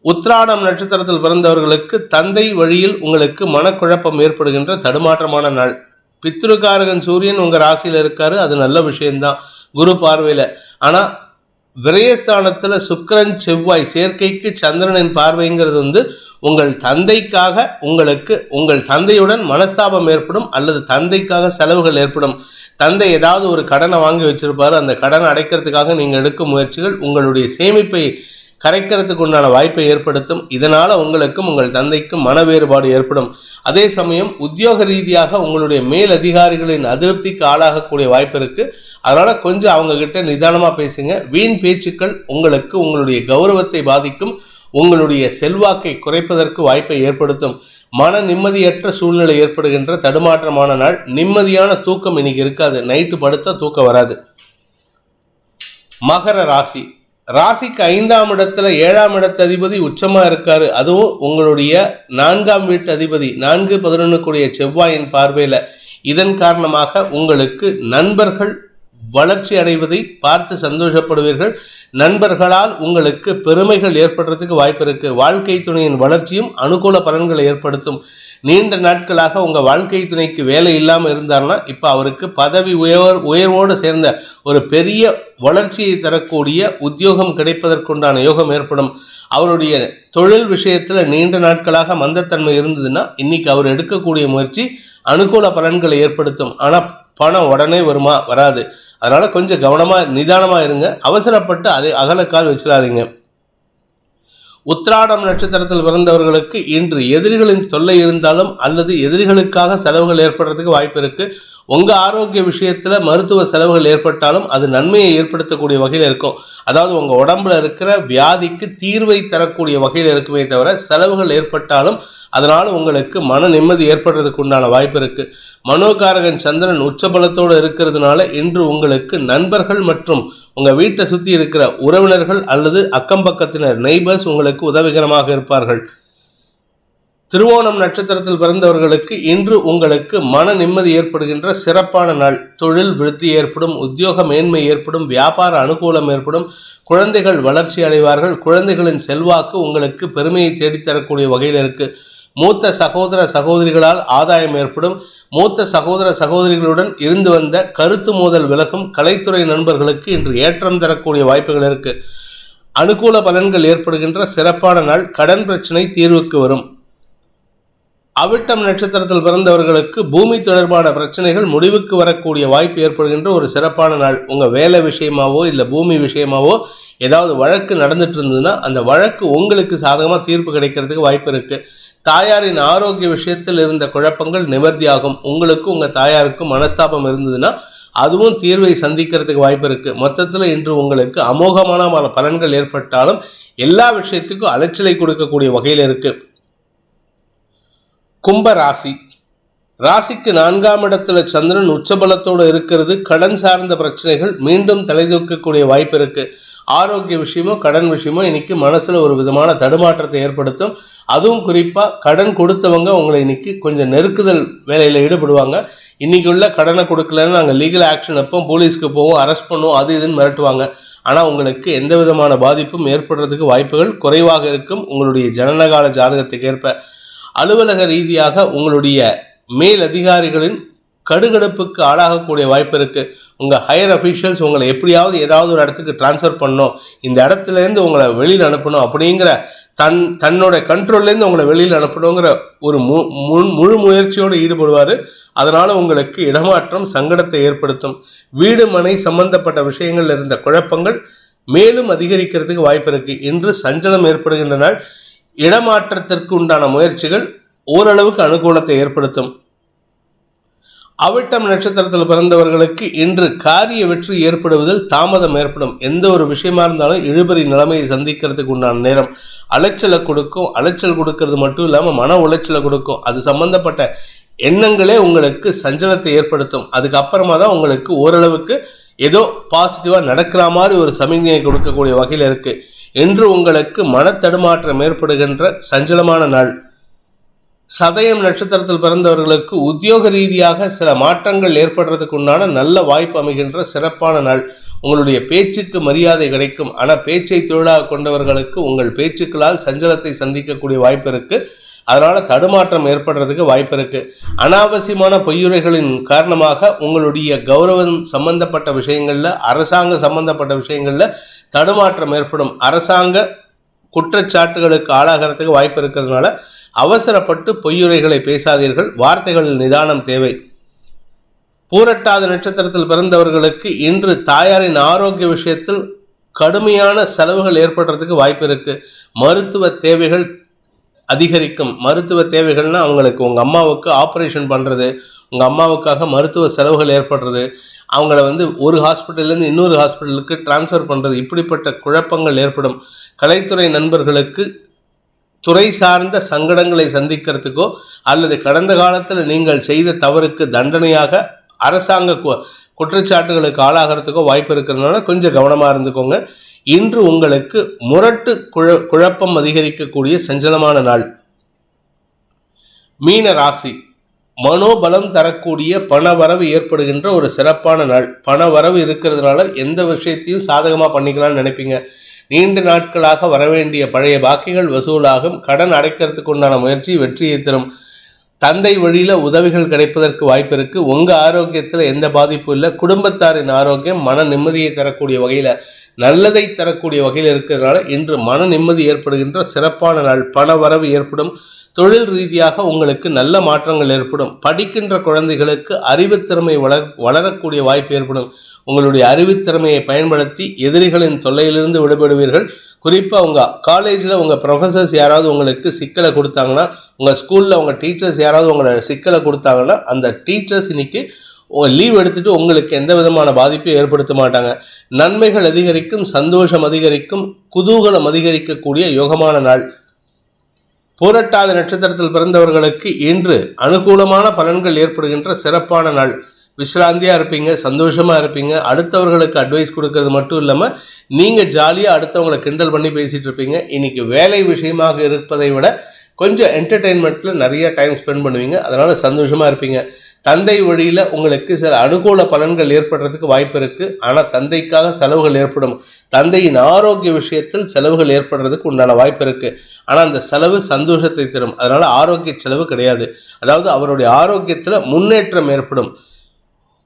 உத்திராடம் நட்சத்திரத்தில் பிறந்தவர்களுக்கு தந்தை வழியில் உங்களுக்கு மனக்குழப்பம் ஏற்படுகின்ற தடுமாற்றமான நாள். பித்ருகாரகன் சூரியன் உங்க ராசியில இருக்காரு, அது நல்ல விஷயம்தான் குரு பார்வையில. ஆனா விரயஸ்தானத்துல சுக்கிரன் செவ்வாய் சேர்க்கைக்கு சந்திரனின் பார்வைங்கிறது உங்கள் தந்தைக்காக உங்களுக்கு உங்கள் தந்தையுடன் மனஸ்தாபம் ஏற்படும் அல்லது தந்தைக்காக செலவுகள் ஏற்படும். தந்தை ஏதாவது ஒரு கடனை வாங்கி வச்சிருப்பாரு, அந்த கடனை அடைக்கிறதுக்காக நீங்க எடுக்கும் முயற்சிகள் உங்களுடைய சேமிப்பை கரைக்கிறதுக்கு உண்டான வாய்ப்பை ஏற்படுத்தும். இதனால உங்களுக்கும் உங்கள் தந்தைக்கும் மன வேறுபாடு ஏற்படும். அதே சமயம் உத்தியோக ரீதியாக உங்களுடைய மேல் அதிகாரிகளின் அதிருப்திக்கு ஆளாகக்கூடிய வாய்ப்பு இருக்கு. அதனால கொஞ்சம் அவங்க கிட்ட நிதானமா பேசுங்க. வீண் பேச்சுக்கள் உங்களுக்கு உங்களுடைய கௌரவத்தை பாதிக்கும், உங்களுடைய செல்வாக்கை குறைப்பதற்கு வாய்ப்பை ஏற்படுத்தும். மன நிம்மதியற்ற சூழ்நிலை ஏற்படுகின்ற தடுமாற்றமான நாள். நிம்மதியான தூக்கம் இன்னைக்கு இருக்காது. நைட்டு படுத்தா தூக்கம் வராது. மகர ராசி. ராசிக்கு 5ஆம் இடத்துல 7ஆம் இடத்து அதிபதி உச்சமா இருக்காரு. அதுவும் உங்களுடைய 4ஆம் வீட்டு அதிபதி 4-11 கூடிய செவ்வாயின் பார்வையில. இதன் காரணமாக உங்களுக்கு நண்பர்கள் வளர்ச்சி அடைவதை பார்த்து சந்தோஷப்படுவீர்கள். நண்பர்களால் உங்களுக்கு பெருமைகள் ஏற்படுறதுக்கு வாய்ப்பு இருக்கு. வாழ்க்கை துணையின் வளர்ச்சியும் அனுகூல பலன்களை ஏற்படுத்தும். நீண்ட நாட்களாக உங்க வாழ்க்கை துணைக்கு வேலை இல்லாம இருந்தாருன்னா இப்ப அவருக்கு பதவி உயர்வோடு சேர்ந்த ஒரு பெரிய வளர்ச்சியை தரக்கூடிய உத்தியோகம் கிடைப்பதற்குண்டான யோகம் ஏற்படும். அவருடைய தொழில் விஷயத்துல நீண்ட நாட்களாக மந்தத்தன்மை இருந்ததுன்னா இன்னைக்கு அவர் எடுக்கக்கூடிய முயற்சி அனுகூல பலன்களை ஏற்படுத்தும். ஆனா பணம் உடனே வருமா? வராது. அதனால கொஞ்சம் கவனமா நிதானமா இருங்க. அவசரப்பட்டு அதை அகலக்கால் வச்சிடாதீங்க. உத்திராடம் நட்சத்திரத்தில் பிறந்தவர்களுக்கு இன்று எதிரிகளின் தொல்லை இருந்தாலும் அல்லது எதிரிகளுக்காக செலவுகள் ஏற்படுறதுக்கு வாய்ப்பு இருக்கு. உங்க ஆரோக்கிய விஷயத்துல மருத்துவ செலவுகள் ஏற்பட்டாலும் அது நன்மையை ஏற்படுத்தக்கூடிய வகையில் இருக்கும். அதாவது உங்க உடம்புல இருக்கிற வியாதிக்கு தீர்வை தரக்கூடிய வகையில் இருக்குமே தவிர செலவுகள் ஏற்பட்டாலும் அதனால உங்களுக்கு மன நிம்மதி ஏற்படுறதுக்கு உண்டான வாய்ப்பு இருக்கு. மனோகாரகன் சந்திரன் உச்சபலத்தோடு இருக்கிறதுனால இன்று உங்களுக்கு நண்பர்கள் மற்றும் உங்க வீட்டை சுத்தி இருக்கிற உறவினர்கள் அல்லது அக்கம் பக்கத்தினர் நெய்பர்ஸ் உங்களுக்கு உதவிகரமாக இருப்பார்கள். திருவோணம் நட்சத்திரத்தில் பிறந்தவர்களுக்கு இன்று உங்களுக்கு மன நிம்மதி ஏற்படுகின்ற சிறப்பான நாள். தொழில் விருத்தி ஏற்படும், உத்தியோக மேன்மை ஏற்படும், வியாபார அனுகூலம் ஏற்படும், குழந்தைகள் வளர்ச்சி அடைவார்கள். குழந்தைகளின் செல்வாக்கு உங்களுக்கு பெருமையை தேடித்தரக்கூடிய வகையில் இருக்கு. மூத்த சகோதர சகோதரிகளால் ஆதாயம் ஏற்படும். மூத்த சகோதர சகோதரிகளுடன் இருந்து வந்த கருத்து மோதல் விலகும். கலைத்துறை நண்பர்களுக்கு இன்று ஏற்றம் தரக்கூடிய வாய்ப்புகள் இருக்கு. அனுகூல பலன்கள் ஏற்படுகின்ற சிறப்பான நாள். கடன் பிரச்சனை தீர்வுக்கு வரும். அவிட்டம் நட்சத்திரத்தில் பிறந்தவர்களுக்கு பூமி தொடர்பான பிரச்சனைகள் முடிவுக்கு வரக்கூடிய வாய்ப்பு ஏற்படுகின்ற ஒரு சிறப்பான நாள். உங்க வேலை விஷயமாவோ இல்ல பூமி விஷயமாவோ ஏதாவது வழக்கு நடந்துட்டு இருந்ததுன்னா அந்த வழக்கு உங்களுக்கு சாதகமாக தீர்ப்பு கிடைக்கிறதுக்கு வாய்ப்பு இருக்கு. தாயாரின் ஆரோக்கிய விஷயத்தில் இருந்த குழப்பங்கள் நிவர்த்தியாகும். உங்களுக்கும் உங்க தாயாருக்கும் மனஸ்தாபம் இருந்ததுன்னா அதுவும் தீர்வை சந்திக்கிறதுக்கு வாய்ப்பு இருக்கு. மொத்தத்தில் இன்று உங்களுக்கு அமோகமான பலன்கள் ஏற்பட்டாலும் எல்லா விஷயத்துக்கும் அலைச்சலை கொடுக்கக்கூடிய வகையில் இருக்கு. கும்ப ராசி. ராசிக்கு 4ஆம் இடத்துல சந்திரன் உச்சபலத்தோடு இருக்கிறது. கடன் சார்ந்த பிரச்சனைகள் மீண்டும் தலைதூக்கக்கூடிய வாய்ப்பு இருக்கு. ஆரோக்கிய விஷயமோ கடன் விஷயமோ இன்னைக்கு மனசுல ஒரு விதமான தடுமாற்றத்தை ஏற்படுத்தும். அதுவும் குறிப்பா கடன் கொடுத்தவங்க உங்களை இன்னைக்கு கொஞ்சம் நெருக்குதல் வேலையில ஈடுபடுவாங்க. இன்னைக்கு உள்ள கடனை கொடுக்கலன்னு நாங்கள் லீகல் ஆக்ஷன் வைப்போம், போலீஸ்க்கு போவோம், அரெஸ்ட் பண்ணுவோம், அது இதுன்னு மிரட்டுவாங்க. ஆனால் உங்களுக்கு எந்த விதமான பாதிப்பும் ஏற்படுறதுக்கு வாய்ப்புகள் குறைவாக இருக்கும். உங்களுடைய ஜனனகால ஜாதகத்துக்கு ஏற்ப அலுவலக ரீதியாக உங்களுடைய மேல் அதிகாரிகளின் கடுகடுப்புக்கு ஆளாகக்கூடிய வாய்ப்பு இருக்கு. உங்க ஹையர் அஃபீஷியல்ஸ் உங்களை எப்படியாவது ஏதாவது ஒரு இடத்துக்கு டிரான்ஸ்ஃபர் பண்ணணும், இந்த இடத்துல இருந்து உங்களை வெளியில் அனுப்பணும் அப்படிங்கிற தன்னோட கண்ட்ரோல்லேருந்து உங்களை வெளியில் அனுப்பணுங்கிற ஒரு முழு முயற்சியோடு ஈடுபடுவார். அதனால உங்களுக்கு இடமாற்றம் சங்கடத்தை ஏற்படுத்தும். வீடு மனை சம்பந்தப்பட்ட விஷயங்கள் இருந்த குழப்பங்கள் மேலும் அதிகரிக்கிறதுக்கு வாய்ப்பு இருக்கு. இன்று சஞ்சலம் ஏற்படுகின்ற நாள். இடமாற்றத்திற்கு உண்டான முயற்சிகள் ஓரளவுக்கு அனுகூலத்தை ஏற்படுத்தும். அவிட்டம் நட்சத்திரத்தில் பிறந்தவர்களுக்கு இன்று காரிய வெற்றி ஏற்படுவதில் தாமதம் ஏற்படும். எந்த ஒரு விஷயமா இருந்தாலும் இழுபறி நிலைமையை சந்திக்கிறதுக்கு உண்டான நேரம். அலைச்சலை கொடுக்கும். அலைச்சல் கொடுக்கறது மட்டும் இல்லாமல் மன உளைச்சலை கொடுக்கும். அது சம்பந்தப்பட்ட எண்ணங்களே உங்களுக்கு சஞ்சலத்தை ஏற்படுத்தும். அதுக்கப்புறமா தான் உங்களுக்கு ஓரளவுக்கு ஏதோ பாசிட்டிவாக நடக்கிற மாதிரி ஒரு சமிக்ஞையை கொடுக்கக்கூடிய வகையில் இருக்கு. இன்று உங்களுக்கு மனத்தடுமாற்றம் ஏற்படுகின்ற சஞ்சலமான நாள். சதயம் நட்சத்திரத்தில் பிறந்தவர்களுக்கு உத்தியோக ரீதியாக சில மாற்றங்கள் ஏற்படுறதுக்கு உண்டான நல்ல வாய்ப்பு அமைகின்ற சிறப்பான நாள். உங்களுடைய பேச்சுக்கு மரியாதை கிடைக்கும். ஆனால் பேச்சை தொழிலாக கொண்டவர்களுக்கு உங்கள் பேச்சுக்களால் சஞ்சலத்தை சந்திக்கக்கூடிய வாய்ப்பு இருக்கு. அதனால தடுமாற்றம் ஏற்படுறதுக்கு வாய்ப்பு இருக்கு. அனாவசியமான பொய்யுரைகளின் காரணமாக உங்களுடைய கௌரவம் சம்பந்தப்பட்ட விஷயங்கள்ல, அரசாங்க சம்பந்தப்பட்ட விஷயங்கள்ல தடுமாற்றம் ஏற்படும். அரசாங்க குற்றச்சாட்டுகளுக்கு ஆளாகிறதுக்கு வாய்ப்பு இருக்கிறதுனால அவசரப்பட்டு பொய்யுரைகளை பேசாதீர்கள். வார்த்தைகளில் நிதானம் தேவை. பூரட்டாத நட்சத்திரத்தில் பிறந்தவர்களுக்கு இன்று தாயாரின் ஆரோக்கிய விஷயத்தில் கடுமையான செலவுகள் ஏற்படுறதுக்கு வாய்ப்பு இருக்கு. மருத்துவ தேவைகள் அதிகரிக்கும். மருத்துவ தேவைகள்னா அவங்களுக்கு உங்கள் அம்மாவுக்கு ஆப்ரேஷன் பண்ணுறது, உங்கள் அம்மாவுக்காக மருத்துவ செலவுகள் ஏற்படுறது, அவங்கள ஒரு ஹாஸ்பிட்டல்லேருந்து இன்னொரு ஹாஸ்பிட்டலுக்கு டிரான்ஸ்ஃபர் பண்ணுறது, இப்படிப்பட்ட குழப்பங்கள் ஏற்படும். கலைத்துறை நண்பர்களுக்கு துறை சார்ந்த சங்கடங்களை சந்திக்கிறதுக்கோ அல்லது கடந்த காலத்தில் நீங்கள் செய்த தவறுக்கு தண்டனையாக அரசாங்க குற்றச்சாட்டுகளுக்கு ஆளாகிறதுக்கோ வாய்ப்பு இருக்கிறதுனால கொஞ்சம் கவனமாக இருந்துக்கோங்க. இன்று உங்களுக்கு முரட்டு குழப்பம் அதிகரிக்கக்கூடிய சஞ்சலமான நாள். மீன ராசி. மனோபலம் தரக்கூடிய பணவரவு ஏற்படுகின்ற ஒரு சிறப்பான நாள். பணவரவு இருக்கிறதுனால எந்த விஷயத்தையும் சாதகமாக பண்ணிக்கலாம்னு நினைப்பீங்க. நீண்ட நாட்களாக வரவேண்டிய பழைய பாக்கிகள் வசூலாகும். கடன் அடைக்கிறதுக்கு உண்டான முயற்சி வெற்றியை தரும். தந்தை வழியில உதவிகள் கிடைப்பதற்கு வாய்ப்பு இருக்கு. உங்க ஆரோக்கியத்துல எந்த பாதிப்பும் இல்லை. குடும்பத்தாரின் ஆரோக்கியம் மன நிம்மதியை தரக்கூடிய வகையில, நல்லதை தரக்கூடிய வகையில் இருக்கிறதுனால இன்று மன நிம்மதி ஏற்படுகின்ற சிறப்பான நாள். பண வரவு ஏற்படும். தொழில் ரீதியாக உங்களுக்கு நல்ல மாற்றங்கள் ஏற்படும். படிக்கின்ற குழந்தைகளுக்கு அறிவுத்திறமை வளரக்கூடிய வாய்ப்பு ஏற்படும். உங்களுடைய அறிவுத்திறமையை பயன்படுத்தி எதிரிகளின் தொல்லையிலிருந்து விடுபடுவீர்கள். குறிப்பாக உங்கள் காலேஜில் உங்கள் ப்ரொஃபஸர்ஸ் யாராவது உங்களுக்கு சிக்கலை கொடுத்தாங்கன்னா, உங்கள் ஸ்கூலில் உங்கள் டீச்சர்ஸ் யாராவது உங்களை சிக்கலை கொடுத்தாங்கன்னா, அந்த டீச்சர்ஸ் இன்னைக்கு லீவ் எடுத்துட்டு உங்களுக்கு எந்த விதமான பாதிப்பையும் ஏற்படுத்த மாட்டாங்க. நன்மைகள் அதிகரிக்கும், சந்தோஷம் அதிகரிக்கும், குதூகலம் அதிகரிக்கக்கூடிய யோகமான நாள். பூரட்டாத நட்சத்திரத்தில் பிறந்தவர்களுக்கு இன்று அனுகூலமான பலன்கள் ஏற்படுகின்ற சிறப்பான நாள். விசிராந்தியா இருப்பீங்க, சந்தோஷமா இருப்பீங்க. அடுத்தவர்களுக்கு அட்வைஸ் கொடுக்கறது மட்டும் இல்லாம நீங்க ஜாலியா அடுத்தவங்களை கிண்டல் பண்ணி பேசிட்டு இருப்பீங்க. இன்னைக்கு வேலை விஷயமாக இருப்பதை விட கொஞ்சம் என்டர்டெயின்மெண்ட்ல நிறைய டைம் ஸ்பெண்ட் பண்ணுவீங்க. அதனால சந்தோஷமா இருப்பீங்க. தந்தை வழியில உங்களுக்கு சில அனுகூல பலன்கள் ஏற்படுறதுக்கு வாய்ப்பு இருக்கு. ஆனா தந்தைக்காக செலவுகள் ஏற்படும். தந்தையின் ஆரோக்கிய விஷயத்தில் செலவுகள் ஏற்படுறதுக்கு உண்டான வாய்ப்பு இருக்கு. ஆனா அந்த செலவு சந்தோஷத்தை தரும். அதனால ஆரோக்கிய செலவு கிடையாது. அதாவது அவருடைய ஆரோக்கியத்துல முன்னேற்றம் ஏற்படும்.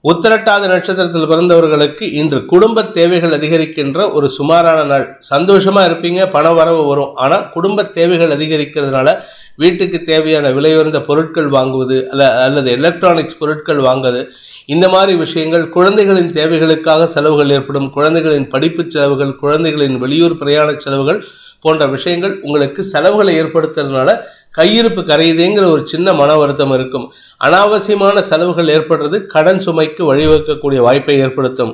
உத்திரட்டாதி நட்சத்திரத்தில் பிறந்தவர்களுக்கு இன்று குடும்ப தேவைகள் அதிகரிக்கின்ற ஒரு சுமாரான நாள். சந்தோஷமா இருப்பீங்க, பண வரவு வரும். ஆனால் குடும்ப தேவைகள் அதிகரிக்கிறதுனால வீட்டுக்கு தேவையான விலையுயர்ந்த பொருட்கள் வாங்குவது அல்லது எலக்ட்ரானிக்ஸ் பொருட்கள் வாங்குவது, இந்த மாதிரி விஷயங்கள், குழந்தைகளின் தேவைகளுக்காக செலவுகள் ஏற்படும். குழந்தைகளின் படிப்பு செலவுகள், குழந்தைகளின் வெளியூர் பிரயாண செலவுகள் போன்ற விஷயங்கள் உங்களுக்கு செலவுகளை ஏற்படுத்துறதுனால கையிருப்பு கரையுதேங்கிற ஒரு சின்ன மன வருத்தம் இருக்கும். அனாவசியமான செலவுகள் ஏற்படுறது கடன் சுமைக்கு வழிவகுக்கக்கூடிய வாய்ப்பை ஏற்படுத்தும்.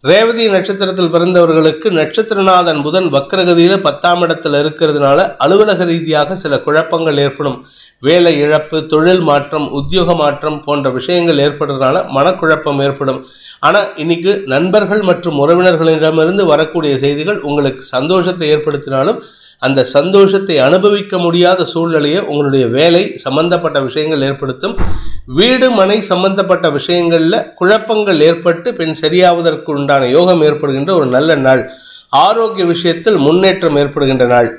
ரேவதி நட்சத்திரத்தில் பிறந்தவர்களுக்கு நட்சத்திரநாதன் புதன் வக்ரகதியில 10ஆம் இடத்துல இருக்கிறதுனால அலுவலக ரீதியாக சில குழப்பங்கள் ஏற்படும். வேலை இழப்பு, தொழில் மாற்றம், உத்தியோக மாற்றம் போன்ற விஷயங்கள் ஏற்படுறதுனால மனக்குழப்பம் ஏற்படும். ஆனால் இன்னைக்கு நண்பர்கள் மற்றும் உறவினர்களிடமிருந்து வரக்கூடிய செய்திகள் உங்களுக்கு சந்தோஷத்தை ஏற்படுத்தினாலும் அந்த சந்தோஷத்தை அனுபவிக்க முடியாத சூழ்நிலையை உங்களுடைய வேலை சம்பந்தப்பட்ட விஷயங்கள் ஏற்படுத்தும். வீடு மனை சம்பந்தப்பட்ட விஷயங்கள்ல குழப்பங்கள் ஏற்பட்டு பின் சரியாவதற்கு உண்டான யோகம் ஏற்படுகின்ற ஒரு நல்ல நாள். ஆரோக்கிய விஷயத்தில் முன்னேற்றம் ஏற்படுகின்ற நாள்.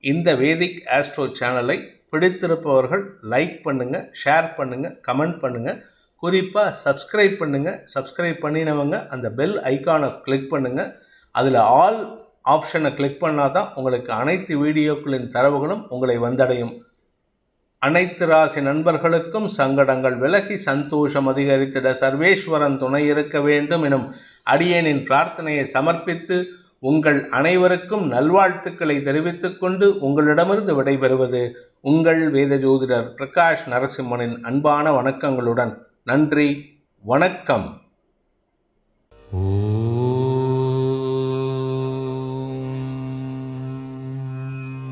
இந்த வேதிக் ஆஸ்ட்ரோ சேனலை பிடித்திருப்பவர்கள் லைக் பண்ணுங்க, ஷேர் பண்ணுங்க, கமெண்ட் பண்ணுங்க. குறிப்பாக சப்ஸ்கிரைப் பண்ணுங்க. சப்ஸ்கிரைப் பண்ணினவங்க அந்த பெல் ஐக்கானை கிளிக் பண்ணுங்க. அதில் ஆல் ஆப்ஷனை கிளிக் பண்ணால் தான் உங்களுக்கு அனைத்து வீடியோக்களின் தரவுகளும் உங்களை வந்தடையும். அனைத்து ராசி நண்பர்களுக்கும் சங்கடங்கள் விலகி சந்தோஷம் அதிகரித்திட சர்வேஸ்வரன் துணை இருக்க வேண்டும் எனும் அடியேனின் பிரார்த்தனையை சமர்ப்பித்து உங்கள் அனைவருக்கும் நல்வாழ்த்துக்களை தெரிவித்துக் கொண்டு உங்களிடமிருந்து விடைபெறுவது உங்கள் வேத ஜோதிடர் பிரகாஷ் நரசிம்மனின் அன்பான வணக்கங்களுடன். நன்றி, வணக்கம்.